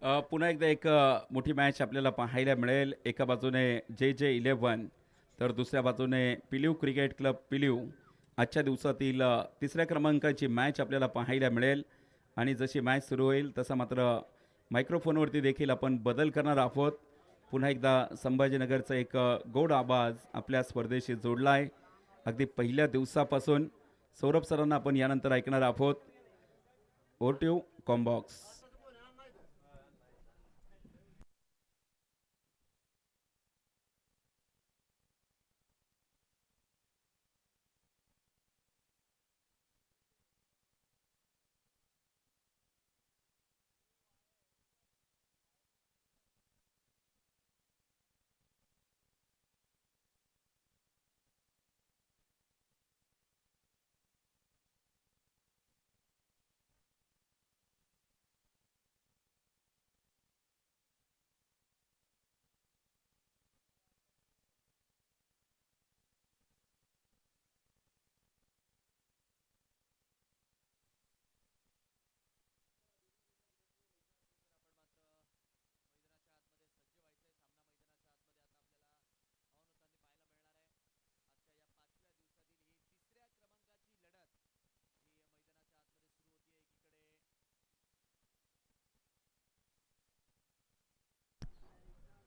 पुन्हा एकदा एक मोठी मॅच आपल्याला पाहायला मिळेल. एका बाजूने JJ11 तर दुसऱ्या बाजूने पिलिव क्रिकेट क्लब पिलिव. आजच्या दिवसातील तिसऱ्या क्रमांकाची मॅच आपल्याला पाहायला मिळेल. आणि जशी मॅच सुरू होईल तसा मात्र मायक्रोफोनवरती देखील आपण बदल करणार आहोत. पुन्हा एकदा संभाजीनगरचा एक गोड आवाज आपल्या स्पर्धेशी जोडला आहे. अगदी पहिल्या दिवसापासून सौरभ सरांना आपण यानंतर ऐकणार आहोत. ओटिव कॉम्बॉक्स.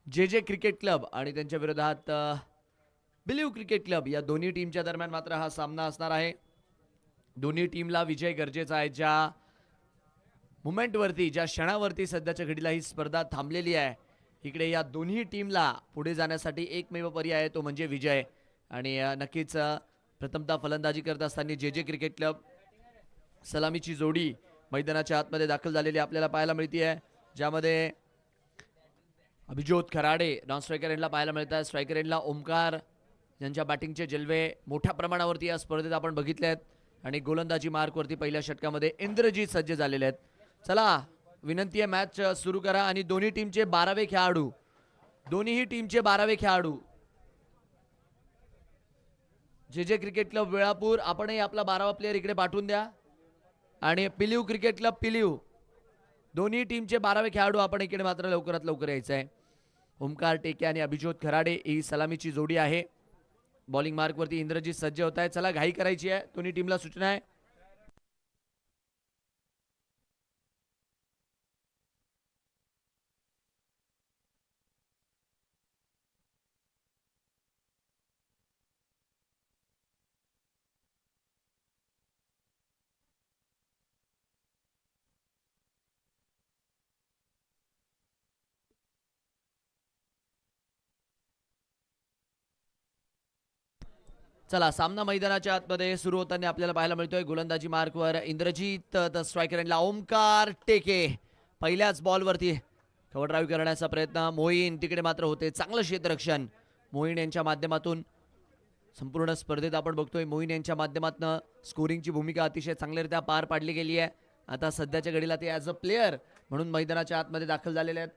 जे क्रिकेट क्लब आणि त्यांच्या विरोधात बिलीव क्रिकेट क्लब या दोन्ही टीमच्या दरम्यान मात्र हा सामना असणार आहे. दोन्ही टीमला विजय गरजेचा आहे. ज्या मुमेंटवरती, ज्या क्षणावरती सध्याच्या घडीला ही स्पर्धा थांबलेली आहे, इकडे या दोन्ही टीमला पुढे जाण्यासाठी एकमेव पर्याय आहे, तो म्हणजे विजय. आणि नक्कीच प्रथमतः फलंदाजी करत असताना जे क्रिकेट क्लब सलामीची जोडी मैदानाच्या आतमध्ये दाखल झालेली आपल्याला पाहायला मिळते आहे, ज्यामध्ये अभिज्योत खराडे नॉन स्ट्रायकर एंडला पाहायला मिळत आहे. स्ट्रायकर एंडला ओमकार यांच्या बॅटिंगचे जलवे मोठ्या प्रमाणावरती या स्पर्धेत आपण बघितले आहेत. आणि गोलंदाजी मार्कवरती पहिल्या षटकामध्ये इंद्रजीत सज्ज झालेले आहेत. चला, विनंती आहे मॅच सुरू करा. आणि दोन्ही टीमचे 12वे खेळाडू, दोन्हीही टीमचे 12वे खेळाडू. जे क्रिकेट क्लब वेळापूर, आपणही आपला 12वा प्लेयर इकडे पाठवून द्या. आणि पिलिव क्रिकेट क्लब पिलिव, दोन्ही टीमचे 12वे खेळाडू आपण इकडे मात्र लवकरात लवकर यायचं आहे. ओमकार टेके आणि अभिज्योत खराडे ही सलामीची जोडी आहे. बॉलिंग मार्कवरती इंद्रजीत सज्ज होत आहे. चला, घाई करायची आहे, दोन्ही टीमला सूचना आहे. चला, सामना मैदानाच्या आतमध्ये सुरू होताना आपल्याला पाहायला मिळतोय. गोलंदाजी मार्कवर इंद्रजीत, तर स्ट्रायकर एंडला ओमकार टेके. पहिल्याच बॉलवरती कव्हर ड्राईव्ह करण्याचा प्रयत्न. मोईन तिकडे मात्र होते. चांगलं क्षेत्ररक्षण मोईन यांच्या माध्यमातून संपूर्ण स्पर्धेत आपण बघतोय. मोईन यांच्या माध्यमातून स्कोरिंगची भूमिका अतिशय चांगल्यारीत्या पार पाडली गेली आहे. आता सध्याच्या घडीला ते ॲज अ प्लेयर म्हणून मैदानाच्या आतमध्ये दाखल झालेले आहेत.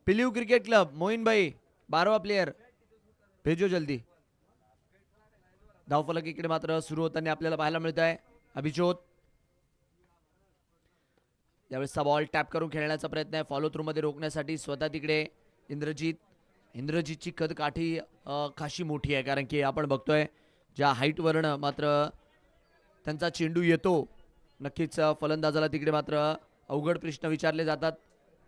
पिलिव क्रिकेट क्लब मोइन भाई 12वा प्लेयर भेजो जल्दी. धावफलक इकडे मात्र सुरू होताना आपल्याला पाहायला मिळत आहे. अभिज्योत यावेळेसचा बॉल टॅप करून खेळण्याचा प्रयत्न आहे, फॉलो थ्रू मध्ये रोखण्यासाठी. स्वतः तिकडे इंद्रजीतची कद काठी खाशी मोठी आहे, कारण की आपण बघतोय ज्या हाईटवरनं मात्र त्यांचा चेंडू येतो. नक्कीच फलंदाजाला तिकडे मात्र अवघड प्रश्न विचारले जातात.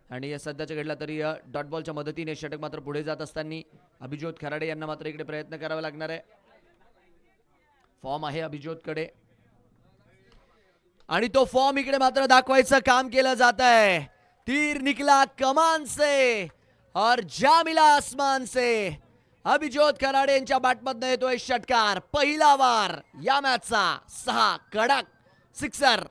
आणि सध्याच्या घडला तरी डॉट बॉलच्या मदतीने षटक मात्र पुढे जात असताना अभिज्योत खराडे यांना मात्र इकडे प्रयत्न करावा लागणार आहे. फॉर्म आहे अभिज्योतकडे आणि तो फॉर्म इकडे मात्र दाखवायचं काम केलं जात आहे. तीर निकला कमान से और जा मिला आसमान से. अभिज्योत खराडे यांच्या बॅटमधनं येतोय षटकार. पहिला वार या मॅचचा, 6 कडक सिक्सर.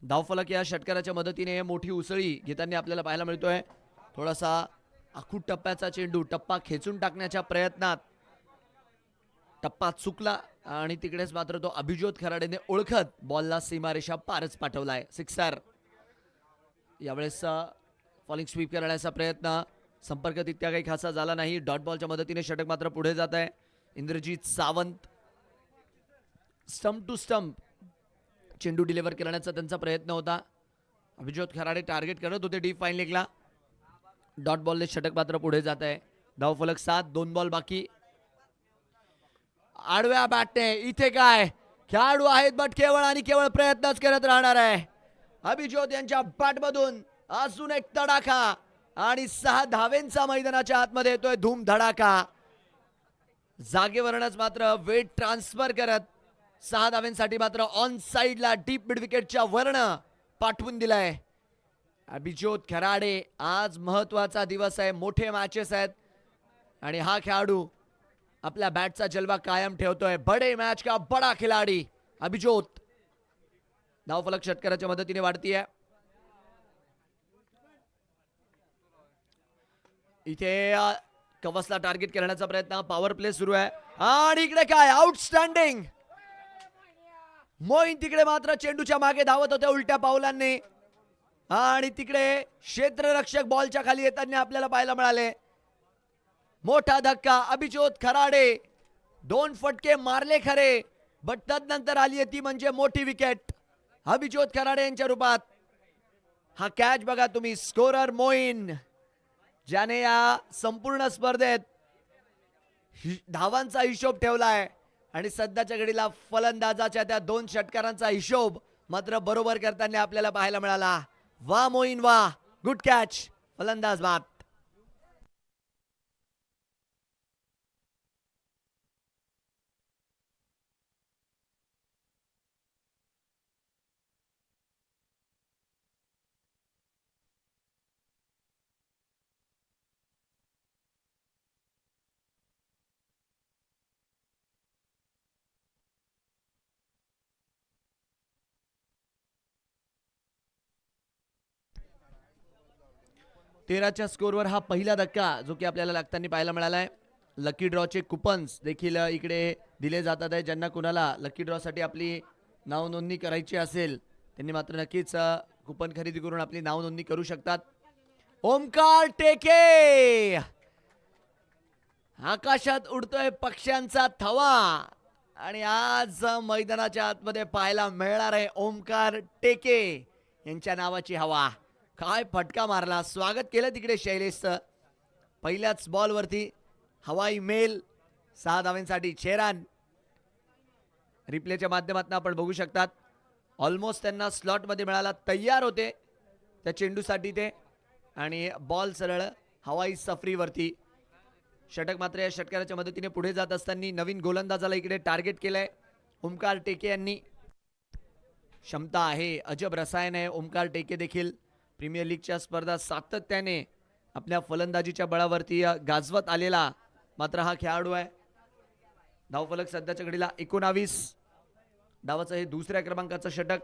धावफलक या षटकाराच्या मदतीने मोठी उसळी घेताना आपल्याला पाहायला मिळतोय. थोडासा आखूट टप्प्याचा चेंडू, टप्पा खेचून टाकण्याच्या प्रयत्नात टप्पा चुकला आणि तिकडेच मात्र तो अभिज्योत खराडेने ओळखत बॉलला सीमारेषा पारच पाठवलाय. सिक्सर. यावेळेस फॉलिंग स्वीप करण्याचा प्रयत्न, संपर्क तितक्या काही खासा झाला नाही. डॉट बॉलच्या मदतीने षटक मात्र पुढे जात आहे. Indrajit Sawant stump to stump चेंडू डिलिव्हर करण्याचा त्यांचा प्रयत्न होता. अभिज्योत खराडे टार्गेट करत होते डीप फाईन लेगला. डॉट बॉलने षटक मात्र पुढे जात आहे. धावफलक 7, 2 बॉल बाकी. आडव्या बॅटने इथे काय खेळाडू आहेत, बट केवळ आणि केवळ प्रयत्नच करत राहणार आहे. अभिज्योत यांच्या बॅटमधून अजून एक तडाखा आणि 6 धावेंचा मैदानाच्या आतमध्ये येतोय धूम धडाका. जागेवरच मात्र वेट ट्रान्सफर करत 6 धावेंसाठी मात्र ऑन साइडला डीप मिड विकेटच्या वर्ण पाठवून दिलाय. अभिज्योत खराडे, आज महत्वाचा दिवस आहे, मोठे मॅचेस आहेत आणि हा खेळाडू आपल्या बॅटचा जलवा कायम ठेवतोय. बडे मॅच का बडा खिलाडी अभिज्योत. धावफलक षटकाराच्या मदतीने वाढतीये. इथे कवसला टार्गेट करण्याचा प्रयत्न, पॉवर प्ले सुरू आहे आणि इकडे काय आउटस्टँडिंग. मोईन तिकडे मात्र चेंडूच्या मागे धावत होते उलट्या पावलांनी आणि तिकडे क्षेत्ररक्षक बॉलच्या खाली येताना आपल्याला पाहायला मिळाले. मोठा धक्का. अभिज्योत खराडे 2 फटके मारले खरे, बट तदनंतर आली ती म्हणजे मोठी विकेट अभिज्योत खराडे यांच्या रूपात. हा कॅच बघा तुम्ही. स्कोरर मोईन, ज्याने या संपूर्ण स्पर्धेत धावांचा हिशोब ठेवलाय आणि सध्याच्या घडीला फलंदाजाच्या त्या 2 षटकारांचा हिशोब मात्र बरोबर करताना आपल्याला पाहायला मिळाला. वा मोईन वा, गुड कॅच. फलंदाज बाद. तेराच्या स्कोरवर हा पहिला धक्का जो की आपल्याला लागताना पाहायला मिळालाय. लकी ड्रॉचे कुपन्स देखील इकडे दिले जातात आहे. ज्यांना कुणाला लकी ड्रॉ साठी आपली नाव नोंदणी करायची असेल त्यांनी मात्र नक्कीच कुपन खरेदी करून आपली नाव नोंदणी करू शकतात. ओमकार टेके, आकाशात उडतोय पक्ष्यांचा थवा आणि आज मैदानाच्या आतमध्ये पाहायला मिळणार आहे ओमकार टेके यांच्या नावाची हवा. काय फटका मारला, स्वागत केलं तिकडे शैलेशचं. पहिल्याच बॉलवरती हवाई मेल 6 धावांसाठी. चेरान रिप्लेच्या माध्यमातून आपण बघू शकतात. ऑलमोस्ट त्यांना स्लॉटमध्ये मिळाला, तयार होते त्या चेंडूसाठी ते, आणि बॉल सरळ हवाई सफरीवरती. षटक मात्र या षटकाराच्या मदतीने पुढे जात असताना नवीन गोलंदाजाला इकडे टार्गेट केलंय ओमकार टेके यांनी. क्षमता आहे, अजब रसायन आहे. ओमकार टेके देखील प्रीमियर लीगच्या स्पर्धा सातत्याने आपल्या फलंदाजीच्या बळावरती गाजवत आलेला मात्र हा खेळाडू आहे. धावफलक सध्याच्या घडीला 19. डावाचं हे 2ऱ्या क्रमांकाचं षटक.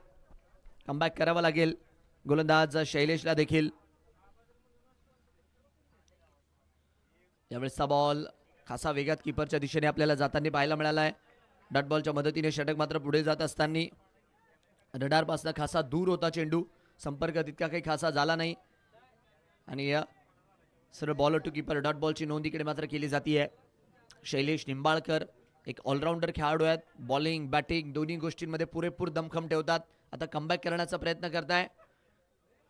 कमबॅक करावं लागेल गोलंदाज शैलेशला देखील. यावेळेसचा बॉल खासा वेगात कीपरच्या दिशेने आपल्याला जाताना पाहायला मिळाला आहे. डॉट बॉलच्या मदतीने षटक मात्र पुढे जात असताना रडारपासून खासा दूर होता चेंडू, संपर्क तितका काही खासा झाला नाही आणि सरळ बॉलर टू कीपर डॉट बॉलची नोंद इकडे मात्र केली जाते. शैलेश निंबाळकर एक ऑलराऊंडर खेळाडू आहेत. बॉलिंग बॅटिंग दोन्ही गोष्टींमध्ये पुरेपूर दमखम ठेवतात. आता कमबॅक करण्याचा प्रयत्न करताय.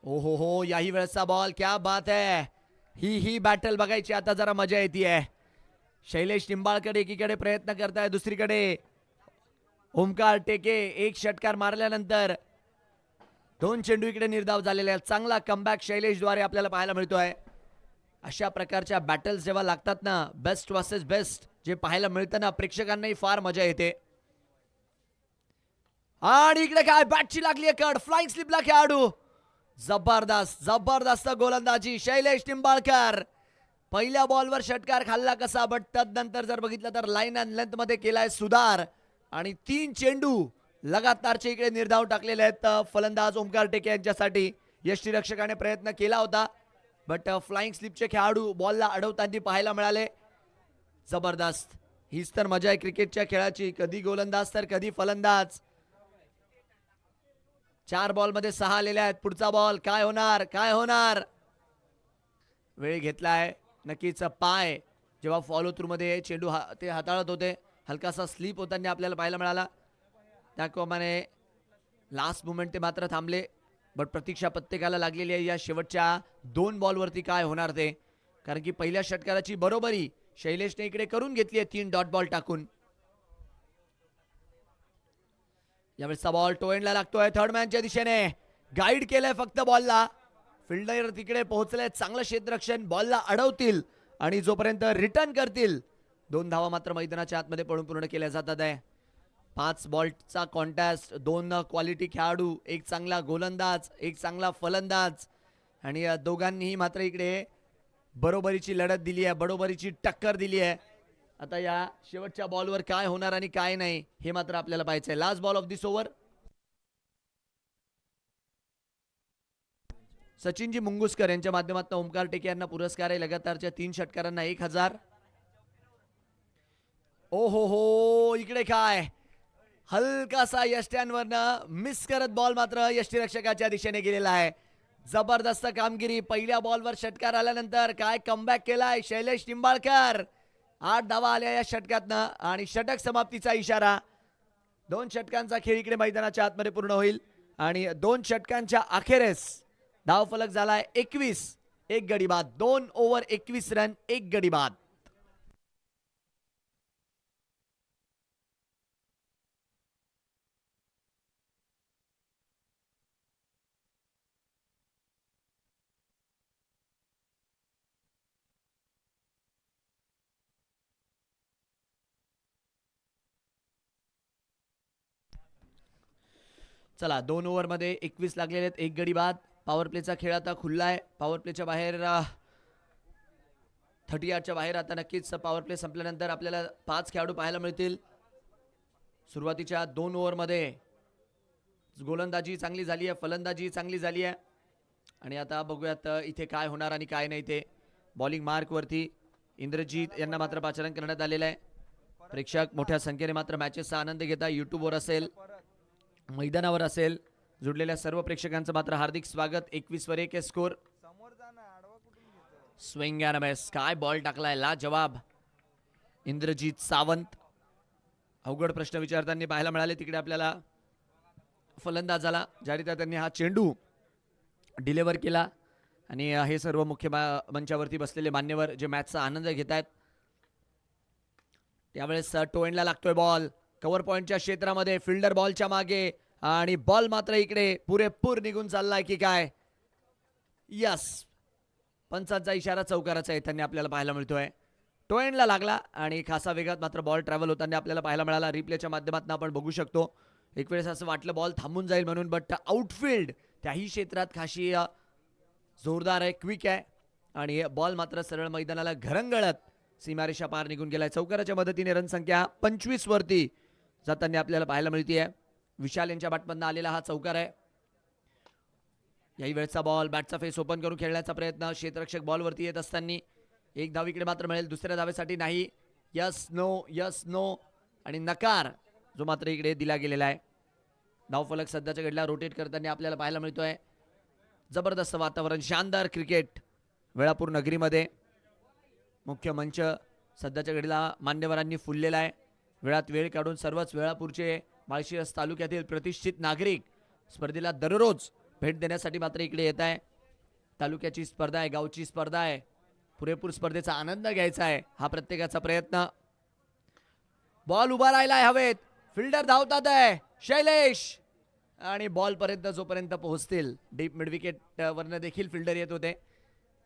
ओ हो, याही वेळेसचा बॉल, क्या बात आहे. ही बॅटल बघायची आता जरा मजा येते. शैलेश निंबाळकर एकीकडे प्रयत्न करताय, दुसरीकडे ओमकार टेके. एक षटकार मारल्यानंतर 2 चेंडू इकडे निर्धाव झालेले आहेत. चांगला कमबॅक शैलेशद्वारे आपल्याला पाहायला मिळतोय. अशा प्रकारच्या बॅटल्स जेव्हा लागतात ना, बेस्ट वर्सेस बेस्ट जे पाहायला मिळतं ना, प्रेक्षकांनाही फार मजा येते. आणि इकडे काय बॅटची लागली कड, फ्लाइंग स्लिपला खेळाडू. जबरदस्त गोलंदाजी शैलेश निंबाळकर. पहिल्या बॉलवर षटकार खाल्ला कसा, बट तदनंतर जर बघितलं तर लाईन अँड लेंथ मध्ये केलाय सुधार आणि 3 चेंडू लगातारचे इकडे निर्धाव टाकलेले आहेत फलंदाज ओमकार टेके यांच्यासाठी. यष्टीरक्षकाने प्रयत्न केला होता, बट फ्लाइंग स्लिपचे खेळाडू बॉलला अडवताना पाहायला मिळाले. जबरदस्त हीच तर मजा आहे क्रिकेटच्या खेळाची, कधी गोलंदाज तर कधी फलंदाज. 4 बॉलमध्ये 6 आलेले आहेत. पुढचा बॉल काय होणार, काय होणार. वेळ घेतलाय नक्कीच. पाय जेव्हा फॉलो थ्रू मध्ये चेंडू ते हाताळत होते, हलकासा स्लिप होताना आपल्याला पाहायला मिळाला. त्याप्रमाणे लास्ट मुमेंट ते मात्र थांबले. बट प्रतीक्षा प्रत्येकाला लागलेली आहे या शेवटच्या 2 बॉलवरती काय होणार ते. कारण की पहिल्या षटकाराची बरोबरी शैलेशने इकडे करून घेतली आहे 3 डॉट बॉल टाकून. यावेळेसचा बॉल टोएंडला लागतोय. थर्ड मॅनच्या दिशेने गाईड केलंय फक्त बॉलला. फिल्डर तिकडे पोहोचले. चांगलं क्षेत्ररक्षण. बॉलला अडवतील आणि जोपर्यंत रिटर्न करतील 2 धावा मात्र मैदानाच्या आतमध्ये पळून पूर्ण केल्या जातात आहे. 5 बॉलचा कॉन्टेस्ट. 2 क्वालिटी खेळाडू, एक चांगला गोलंदाज, एक चांगला फलंदाज आणि या दोघांनीही मात्र इकडे बरोबरीची लढत दिली आहे, बरोबरीची टक्कर दिली आहे. आता या शेवटच्या बॉलवर काय होणार आणि काय नाही हे मात्र आपल्याला पाहायचं आहे. Last ball of this over. सचिनजी मुंगुसकर यांच्या माध्यमातून ओमकार टेके यांना पुरस्कार आहे. लगातारच्या 3 षटकारांना 1000. ओ हो इकडे काय हलकासा यष्ट्यांवरनं मिस करत बॉल मात्र यष्टीरक्षकाच्या दिशेने गेलेला आहे. जबरदस्त कामगिरी. पहिल्या बॉलवर षटकार आल्यानंतर काय कमबॅक केलाय शैलेश निंबाळकर. 8 धावा आल्या या षटकातनं आणि षटक समाप्तीचा इशारा. 2 षटकांचा खेळ इकडे मैदानाच्या आतमध्ये पूर्ण होईल आणि 2 षटकांच्या अखेरेस धावफलक झालाय 21. 1 गडी बाद. 2 ओव्हर 21 रन, 1 गडी बाद. चला 2 ओव्हरमध्ये 21 लागलेले आहेत, 1 गडी बाद. पॉवर प्लेचा खेळ आता खुल्ला आहे. पॉवर प्लेच्या बाहेर 38च्या बाहेर आता नक्कीच पॉवर प्ले संपल्यानंतर आपल्याला 5 खेळाडू पाहायला मिळतील. सुरुवातीच्या 2 ओव्हरमध्ये गोलंदाजी चांगली झाली आहे, फलंदाजी चांगली झाली आहे आणि आता बघूयात इथे काय होणार आणि काय नाही ते. बॉलिंग मार्कवरती इंद्रजीत यांना मात्र पाचारण करण्यात आलेलं आहे. प्रेक्षक मोठ्या संख्येने मात्र मॅचेसचा आनंद घेता. यूट्यूबवर असेल, मैदानावर असेल, जुडलेल्या सर्व प्रेक्षकांचं मात्र हार्दिक स्वागत. 21 वर 1 स्कोर. Swing and miss. काय बॉल टाकलाय ला जवाब इंद्रजीत सावंत. अवघड प्रश्न विचारताना पाहायला मिळाले तिकडे आपल्याला फलंदाजाला. ज्यारित्या त्यांनी हा चेंडू डिलिव्हर केला आणि हे सर्व मुख्य मंचावरती बसलेले मान्यवर जे मॅचचा आनंद घेत आहेत. त्यावेळेस टोएंडला लागतोय बॉल कव्हर पॉइंटच्या क्षेत्रामध्ये. फिल्डर बॉलच्या मागे आणि बॉल मात्र इकडे पुरेपूर निघून चाललाय की काय. यस, पंचांचा इशारा चौकाराचा येताना आपल्याला पाहायला मिळतोय. टोएंडला लागला आणि खासा वेगात मात्र बॉल ट्रॅव्हल होताना आपल्याला पाहायला मिळाला. रिप्लेच्या माध्यमातून आपण बघू शकतो. एक वेळेस असं वाटलं बॉल थांबून जाईल म्हणून, बट आउटफील्ड त्याही क्षेत्रात खाशी जोरदार आहे, क्विक आहे आणि बॉल मात्र सरळ मैदानाला घरंगळत सीमारेषा पार निघून गेलाय. चौकाराच्या मदतीने रनसंख्या 25 वरती जाताना आपल्याला पाहायला मिळते. विशाल यांच्या बॅटमधनं आलेला हा चौकार आहे. याही वेळचा बॉल बॅटचा फेस ओपन करून खेळण्याचा प्रयत्न. क्षेत्ररक्षक बॉलवरती येत असताना 1 धाव इकडे मात्र मिळेल. दुसऱ्या धावेसाठी नाही. यस नो, यस नो आणि नकार जो मात्र इकडे दिला गेलेला आहे. धावफलक सध्याच्या घडीला रोटेट करताना आपल्याला पाहायला मिळतोय. जबरदस्त वातावरण, शानदार क्रिकेट वेळापूर नगरीमध्ये. मुख्य मंच सध्याच्या घडीला मान्यवरांनी फुललेला आहे. वेळात वेळ काढून सर्वच वेळापूरचे माळशिरस तालुक्यातील प्रतिष्ठित नागरिक स्पर्धेला दररोज भेट देण्यासाठी मात्र इकडे येत आहे. तालुक्याची स्पर्धा आहे, गावची स्पर्धा आहे, पुरेपूर स्पर्धेचा आनंद घ्यायचा आहे हा प्रत्येकाचा प्रयत्न. बॉल उभा राहिलाय हवेत. फिल्डर धावतात आहे शैलेश आणि बॉल पर्यंत जोपर्यंत पोहोचतील. डीप मिडविकेट वरनं देखील फिल्डर येत होते.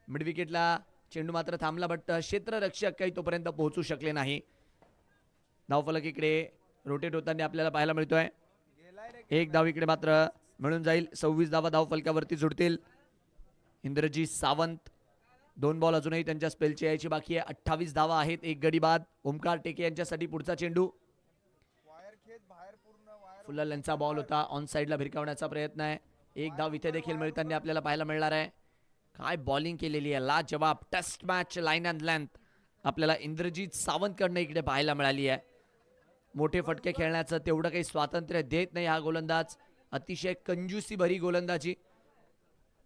मिडविकेटला चेंडू मात्र थांबला, बट क्षेत्ररक्षक काही तोपर्यंत पोहोचू शकले नाही. धावफलक इकडे रोटेट होताना आपल्याला पाहायला मिळतोय. 1 धाव इकडे मात्र मिळून जाईल. 26 धावा धावफलकावरती जुडतील. इंद्रजीत सावंत 2 बॉल अजूनही त्यांच्या स्पेलची यायची बाकी आहे. 28 धावा आहेत, 1 गडी बाद. ओमकार टेके यांच्यासाठी पुढचा चेंडू. फुल्लर यांचा बॉल होता. ऑन साइडला भिरकावण्याचा प्रयत्न आहे. 1 धाव इथे देखील मिळताना आपल्याला पाहायला मिळणार आहे. काय बॉलिंग केलेली आहे, ला जवाब. Test match line and length आपल्याला इंद्रजीत सावंतकडनं इकडे पाहायला मिळाली आहे. मोठे फटके खेळण्याचं तेवढं काही स्वातंत्र्य देत नाही हा गोलंदाज. अतिशय कंजूसी भरी गोलंदाजी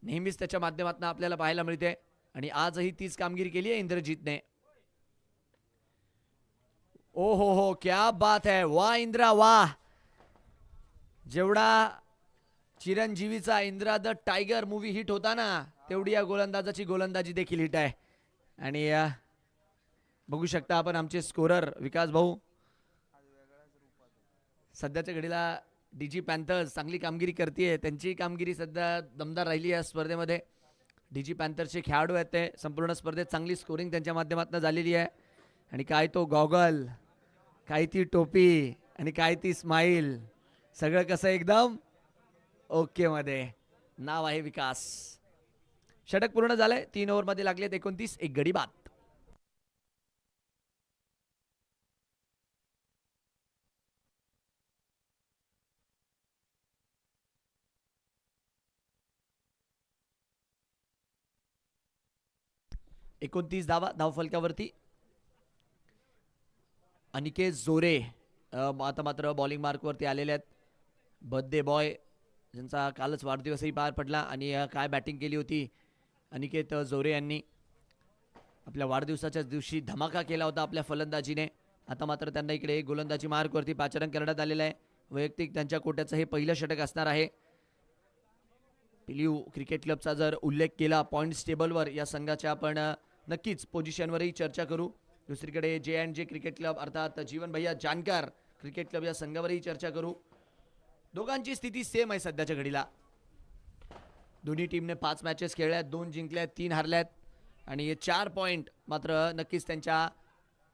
नेहमीच त्याच्या माध्यमातून आपल्याला पाहायला मिळते आणि आजही तीच कामगिरी केली आहे इंद्रजीतने. ओ हो क्या बात है, वाह इंद्रा वाह. जेवढा चिरंजीवीचा Indra the tiger movie hit होता ना, तेवढी या गोलंदाजाची गोलंदाजी देखील हिट आहे. आणि बघू शकता आपण आमचे स्कोरर विकास भाऊ. सध्याच्या घडीला डीजी पॅन्थर्स चांगली कामगिरी करते. त्यांची कामगिरी सध्या दमदार राहिली या स्पर्धेमध्ये. डीजी पॅन्थर्सचे खेळाडू आहेत ते. संपूर्ण स्पर्धेत चांगली स्कोरिंग त्यांच्या माध्यमातून झालेली आहे. आणि काय तो गॉगल, काय ती टोपी आणि काय ती स्माईल, सगळं कसं एकदम ओके मध्ये. नाव आहे विकास. षटक पूर्ण झालंय. 3 ओव्हरमध्ये लागलेत 29, एक गडी बाद. एकोणतीस धावा धावफलकावरती. अनिकेत जोरे आता मात्र बॉलिंग मार्कवरती आलेले आहेत. बर्थडे बॉय ज्यांचा कालच वाढदिवसही पार पडला आणि काय बॅटिंग केली होती अनिकेत जोरे यांनी. आपल्या वाढदिवसाच्याच दिवशी धमाका केला होता आपल्या फलंदाजीने. आता मात्र त्यांना इकडे गोलंदाजी मार्कवरती पाचारण करण्यात आलेलं आहे. वैयक्तिक त्यांच्या कोट्याचं हे पहिलं षटक असणार आहे. पिलिऊ क्रिकेट क्लबचा जर उल्लेख केला पॉईंट्स टेबलवर या संघाच्या आपण नक्कीच पोझिशनवरही चर्चा करू. दुसरीकडे J&J क्रिकेट क्लब अर्थात जीवन भैया जानकर क्रिकेट क्लब या संघावरही चर्चा करू. दोघांची स्थिती सेम आहे सध्याच्या घडीला. दोन्ही टीमने 5 मॅचेस खेळल्यात, 2 जिंकल्यात, 3 हरल्यात आणि 4 पॉईंट मात्र नक्कीच त्यांच्या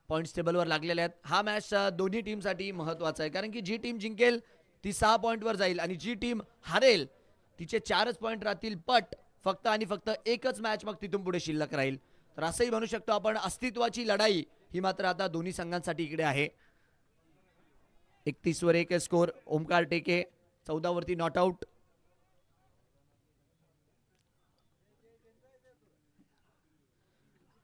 पॉईंट्स टेबलवर लागलेले आहेत. हा मॅच दोन्ही टीमसाठी महत्त्वाचा आहे कारण की जी टीम जिंकेल ती 6 पॉईंटवर जाईल आणि जी टीम हारेल तिचे 4च पॉईंट राहतील. पट फक्त आणि फक्त एकच मॅच मग तिथून पुढे शिल्लक राहील. तर असंही म्हणू शकतो आपण अस्तित्वाची लढाई ही मात्र आता दोन्ही संघांसाठी इकडे आहे. 31 वर 1 स्कोर. ओमकार टेके 14 वरती not out.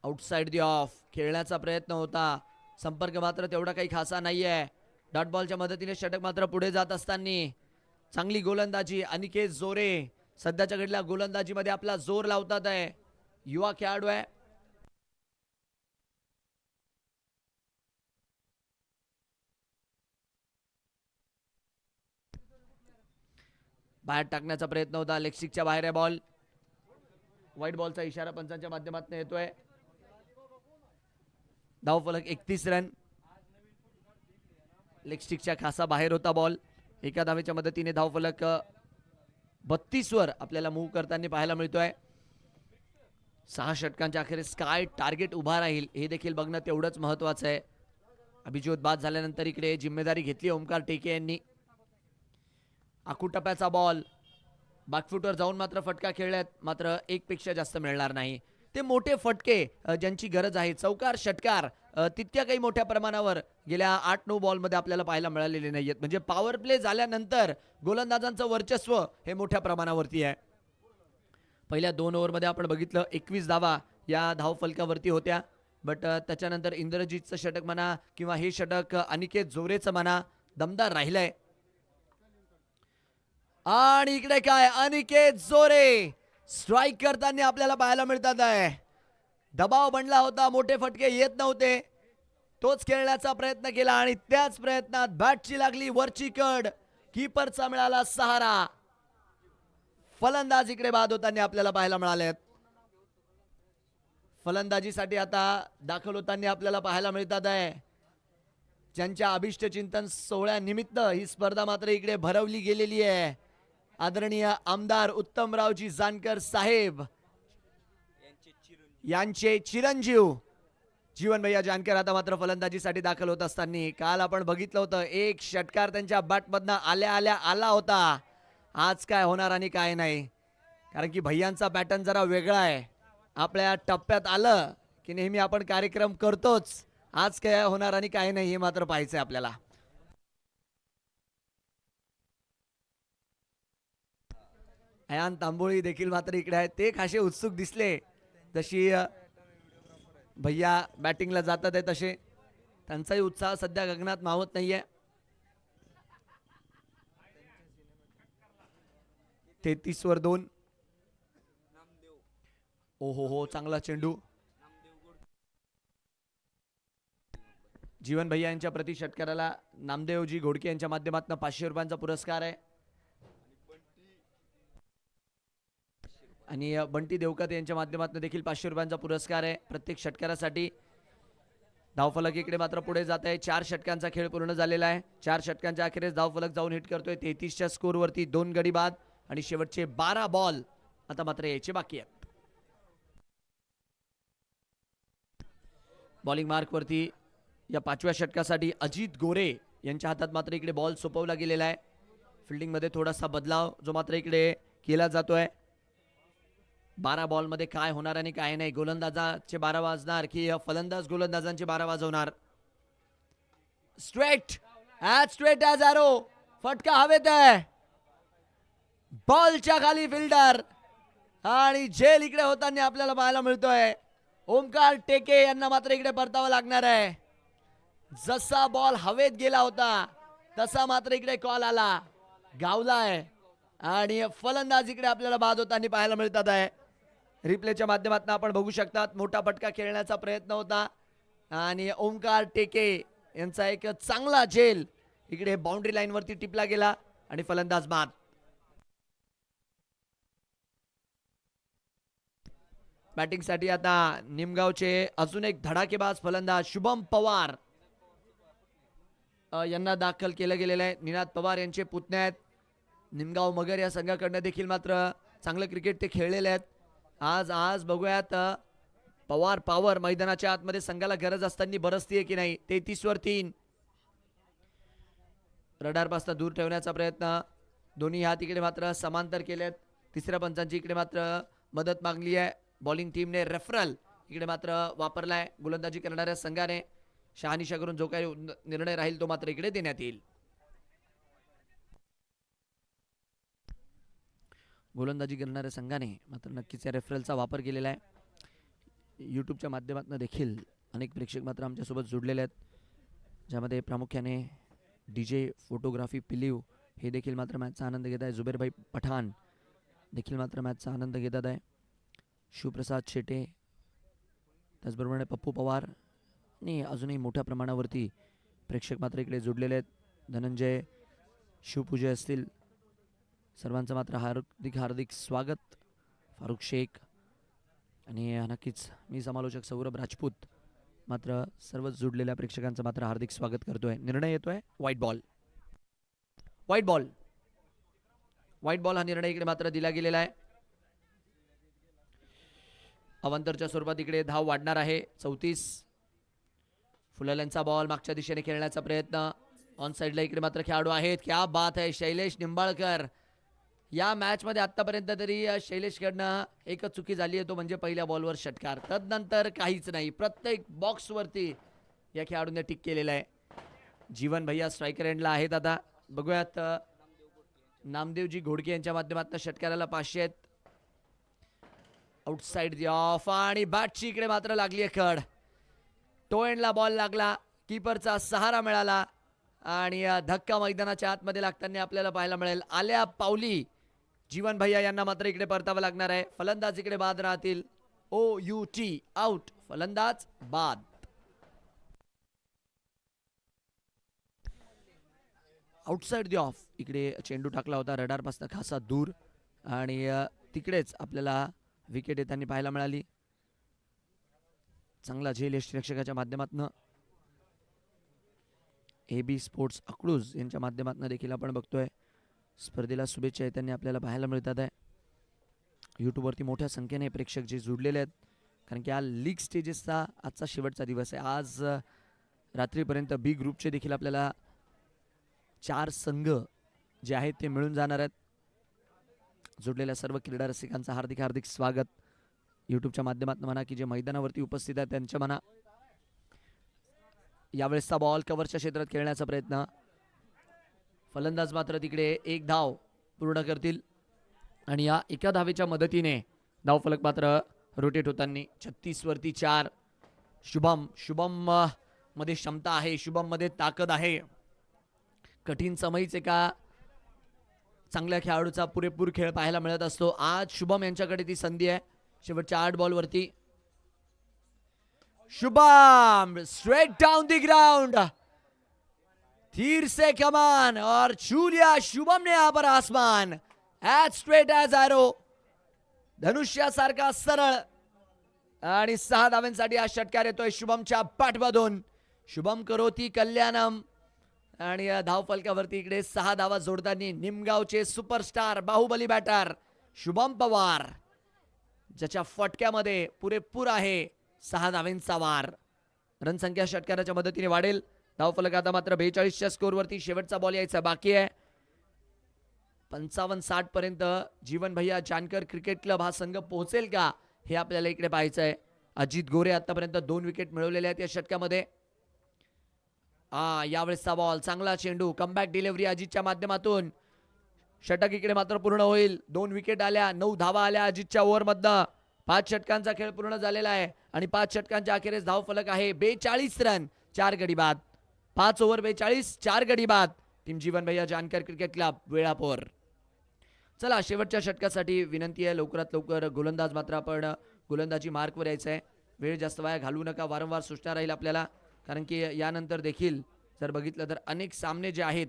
Outside the of खेळण्याचा प्रयत्न होता. संपर्क मात्र तेवढा काही खासा नाहीये. डॉट बॉलच्या मदतीने षटक मात्र पुढे जात असताना चांगली गोलंदाजी अनिकेत जोरे सध्याच्या घडीला गोलंदाजीमध्ये आपला जोर लावतात आहे. युवा खेळाडू आहे. बाहेर टाकण्याचा प्रयत्न होता. लेगस्टिकच्या बाहेर आहे बॉल. व्हाईट बॉलचा इशारा पंचांच्या माध्यमातून येतोय. धावफलक 31 रन. लेगस्टिकच्या खासा बाहेर होता बॉल. एका धावेच्या मदतीने धावफलक 32 वर आपल्याला मूव्ह करताना पाहायला मिळतोय. 6 षटकांच्या अखेरीस काय टार्गेट उभा राहील हे देखील बघणं तेवढंच महत्वाचं आहे. अभिजित बाद झाल्यानंतर इकडे जिम्मेदारी घेतली ओमकार टेके यांनी. आखूटप्प्याचा बॉल बॅकफुटवर जाऊन मात्र फटका खेळल्यात मात्र 1 पेक्षा जास्त मिळणार नाही. ते मोठे फटके ज्यांची गरज आहे चौकार षटकार तितक्या काही मोठ्या प्रमाणावर गेल्या 8-9 बॉलमध्ये आपल्याला पाहायला मिळालेले नाहीयेत. म्हणजे पॉवर प्ले झाल्यानंतर गोलंदाजांचं वर्चस्व हे मोठ्या प्रमाणावरती आहे. पहिल्या 2 ओव्हरमध्ये आपण बघितलं 21 धावा या धावफलकावरती होत्या. बट त्याच्यानंतर इंद्रजीतचं षटक म्हणा किंवा हे षटक अनिकेत जोरेचं म्हणा दमदार राहिलंय. आणि इकडे काय अनिकेत जोरे स्ट्राईक करताना आपल्याला पाहायला मिळतात आहे. दबाव बनला होता, मोठे फटके येत नव्हते. तोच खेळण्याचा प्रयत्न केला आणि त्याच प्रयत्नात बॅटची लागली वरची कड. कीपरचा मिळाला सहारा. फलंदाज इकडे बाद होताना आपल्याला पाहायला मिळाले. फलंदाजीसाठी आता दाखल होताना आपल्याला पाहायला मिळतात आहे. ज्यांच्या अभिष्ट चिंतन सोहळ्यानिमित्त ही स्पर्धा मात्र इकडे भरवली गेलेली आहे. आदरणीय आमदार उत्तमरावजी जानकर साहेब यांचे चिरंजीव जीवन भैया जानकर आता मात्र फलंदाजीसाठी दाखल होत असताना काल आपण बघितलं होतं एक षटकार त्यांच्या बॅटमधनं आल्या आल्या आला होता. आज काय होणार आणि काय नाही कारण की भैयांचा पॅटर्न जरा वेगळा आहे. आपल्या टप्प्यात आलं की नेहमी आपण कार्यक्रम करतोच. आज काय होणार आणि काय नाही हे मात्र पाहायचंय आपल्याला. अयान तांबोळी देखील मात्र इकडे आहेत. ते खासे उत्सुक दिसले जशी भैया बॅटिंगला जातात आहे तसे त्यांचाही उत्साह सध्या गगनात मावत नाहीये. 33 वर 2. ओहो हो चांगला चेंडू. जीवन भैया यांच्या प्रति षटकाराला नामदेवजी घोडके यांच्या माध्यमातून 500 रुपयांचा पुरस्कार आहे. आणि बंटी देवकते यांच्या माध्यमातून देखील 500 रुपयांचा पुरस्कार आहे प्रत्येक षटकारासाठी. धावफलक इकडे मात्र पुढे जात आहे. 4 षटकांचा खेळ पूर्ण झालेला आहे. 4 षटकांच्या अखेरीस धावफलक जाऊन हिट करतोय 33च्या स्कोरवरती 2 गडी बाद आणि शेवटचे 12 बॉल आता मात्र यायचे बाकी आहेत. बॉलिंग मार्क वरती या 5व्या षटकासाठी अजित गोरे यांच्या हातात मात्र इकडे बॉल सोपवला गेलेला आहे. फिल्डिंग मध्ये थोडासा बदलाव जो मात्र इकडे केला जातोय. 12 बॉल मध्ये काय होणार आणि काय नाही. गोलंदाजाचे 12 वाजणार की फलंदाज गोलंदाजांचे 12 वाजवणार. Straight as arrow. फटका हवेत आहे. बॉलच्या खाली फिल्डर आणि झेल इकडे होताना आपल्याला पाहायला मिळतोय. ओमकार टेके यांना मात्र इकडे परतावं लागणार आहे. जसा बॉल हवेत गेला होता तसा मात्र इकडे कॉल आला. गावलाय आणि फलंदाज इकडे आपल्याला बाद होताना पाहायला मिळतात आहे. रिप्लेच्या माध्यमातून आपण बघू शकतात मोठा फटका खेळण्याचा प्रयत्न होता आणि ओमकार टेके यांचा एक चांगला झेल इकडे बाउंड्री लाईन वरती टिपला गेला आणि फलंदाज बाद. बॅटिंग साठी आता निमगावचे अजून एक धडाकेबाज फलंदाज शुभम पवार यांना दाखल केलं गेलेलं आहे. निनाद पवार यांचे पुतणे आहेत. निमगाव मगर या संघाकडनं देखील मात्र चांगलं क्रिकेट ते खेळलेले आहेत. आज बघूयात पवार पॉवर मैदानाच्या आतमध्ये संघाला गरज असताना बरसतीये की नाही. 33 वर 3. रडार पासून दूर ठेवण्याचा प्रयत्न. दोन्ही हात इकडे मात्र समांतर केलेत. तिसऱ्या पंचांची इकडे मात्र मदत मागली आहे. बॉलिंग टीमने रेफरल इकडे मात्र वापरलाय. गोलंदाजी करणाऱ्या संघाने शहानिशा करून जो काही निर्णय राहील तो मात्र इकडे देण्यात येईल. गोलंदाजी करणाऱ्या संघाने मात्र नक्कीच या रेफरलचा वापर केलेला आहे. यूट्यूबच्या माध्यमातून देखील अनेक प्रेक्षक मात्र आमच्यासोबत जोडलेले आहेत, ज्यामध्ये प्रामुख्याने DJ फोटोग्राफी पिलीव हे देखील मात्र मॅचचा आनंद घेत आहे. जुबेरभाई पठाण देखील मात्र मॅचचा आनंद घेतात आहे. शिवप्रसाद शेटे त्याचबरोबर पप्पू पवार आणि अजूनही मोठ्या प्रमाणावरती प्रेक्षक मात्र इकडे जोडलेले आहेत. धनंजय शिवपूजे असतील, सर्वांचं मात्र हार्दिक स्वागत. फारुख शेख आणि नक्कीच मी समालोचक सौरभ राजपूत मात्र सर्वच जोडलेल्या प्रेक्षकांचं मात्र हार्दिक स्वागत करतोय. निर्णय येतोय व्हाईट बॉल हा निर्णय इकडे मात्र दिला गेलेला आहे. अवांतरच्या स्वरूपात इकडे धाव वाढणार आहे. 34. फुलाल्यांचा बॉल मागच्या दिशेने खेळण्याचा प्रयत्न. ऑन साइडला इकडे मात्र खेळाडू आहेत. क्या बात आहे. शैलेश निंबाळकर या मॅच मध्ये आतापर्यंत तरी शैलेशकडनं एकच चुकी झाली आहे, तो म्हणजे पहिल्या बॉलवर षटकार. तदनंतर काहीच नाही. प्रत्येक बॉक्स वरती या खेळाडूने टिक केलेला आहे. जीवन भैया स्ट्रायकर एंडला आहेत. आता बघूयात नामदेवजी घोडके यांच्या माध्यमातून षटकाराला 500 आहेत. आउटसाइड दी ऑफ आणि बॅटची इकडे मात्र लागली आहे कड. टो एंडला बॉल लागला. कीपरचा सहारा मिळाला आणि धक्का मैदानाच्या आतमध्ये लागताना आपल्याला पाहायला मिळेल. आल्या पावली जीवन भैया यांना मात्र इकडे परतावं लागणार आहे. फलंदाज इकडे बाद राहतील. OUT out. फलंदाज बाद. आउटसाइड दी ऑफ इकडे चेंडू टाकला होता रडारपासून खासा दूर आणि तिकडेच आपल्याला विकेट येताना पाहायला मिळाली. चांगला झेल यष्टीरक्षकाच्या माध्यमातून AB स्पोर्ट्स अकलूज यांच्या माध्यमातून देखील आपण बघतोय. स्पर्धेला शुभेच्छा येताना आपल्याला पाहायला मिळतात आहे. यूट्यूबवरती मोठ्या संख्येने प्रेक्षक जे जुडलेले आहेत, कारण की हा लीग स्टेजेसचा आजचा शेवटचा दिवस आहे. आज रात्रीपर्यंत B ग्रुपचे देखील आपल्याला 4 संघ जे आहेत ते मिळून जाणार आहेत. जोडलेल्या सर्व क्रीडा रसिकांचं हार्दिक स्वागत. यूट्यूबच्या माध्यमातून म्हणा की जे मैदानावरती उपस्थित आहेत त्यांच्या म्हणा. यावेळेसचा बॉल कव्हरच्या क्षेत्रात खेळण्याचा प्रयत्न. फलंदाज मात्र तिकडे 1 धाव पूर्ण करतील आणि या एका धावेच्या मदतीने धावफलक मात्र रोटेट होताना 36 वरती 4. शुभम मध्ये क्षमता आहे, शुभम मध्ये ताकद आहे. कठीण समयीच एका चांगल्या खेळाडूचा पुरेपूर खेळ पाहायला मिळत असतो. आज शुभम यांच्याकडे ती संधी आहे. शेवटच्या 8 बॉलवरती Shubham straight down the ground, तीर से कमान और छू लिया शुभम ने यहाँ पर आसमान. एज स्ट्रेट एज एरो, धनुष्यासारखा सरळ. आणि 6 धावांसाठी हा षटकार येतोय शुभमच्या बॅटमधून. शुभम करोती कल्याणम. आणि या धावफलकावरती इकडे 6 धावा जोडताना निमगावचे सुपरस्टार बाहुबली बॅटर शुभम पवार, ज्याच्या फटक्यामध्ये पुरेपूर आहे 6 धावांचा वार. रनसंख्या षटकाराच्या मदतीने वाढेल. धावफलक आता मात्र 42च्या स्कोरवरती. शेवटचा बॉल यायचा बाकी आहे. 55-60 पर्यंत जीवन भैया जानकर क्रिकेट क्लब हा संघ पोहोचेल का, हे आपल्याला इकडे पाहायचं आहे. अजित गोरे आतापर्यंत 2 विकेट मिळवलेले आहेत या षटकामध्ये. यावेळेसचा बॉल, चांगला चेंडू, कमबॅक डिलिव्हरी अजितच्या माध्यमातून. षटक इकडे मात्र पूर्ण होईल. 2 विकेट आल्या, 9 धावा आल्या अजितच्या ओव्हरमधनं. 5 षटकांचा खेळ पूर्ण झालेला आहे आणि 5 षटकांच्या अखेरीस धावफलक आहे 42 रन, 4 गडी बाद. 5 ओव्हर 42, 4 गडी बाद. टीम जीवन भैया जानकर क्रिकेट क्लब वेळापूर. चला, शेवटच्या षटकासाठी विनंती आहे, लवकरात लवकर गोलंदाज मात्र आपण गोलंदाजी मार्कवर यायचं आहे. वेळ जास्त वाया घालवू नका. वारंवार सूचना राहील आपल्याला, कारण की यानंतर देखील जर बघितलं तर अनेक सामने जे आहेत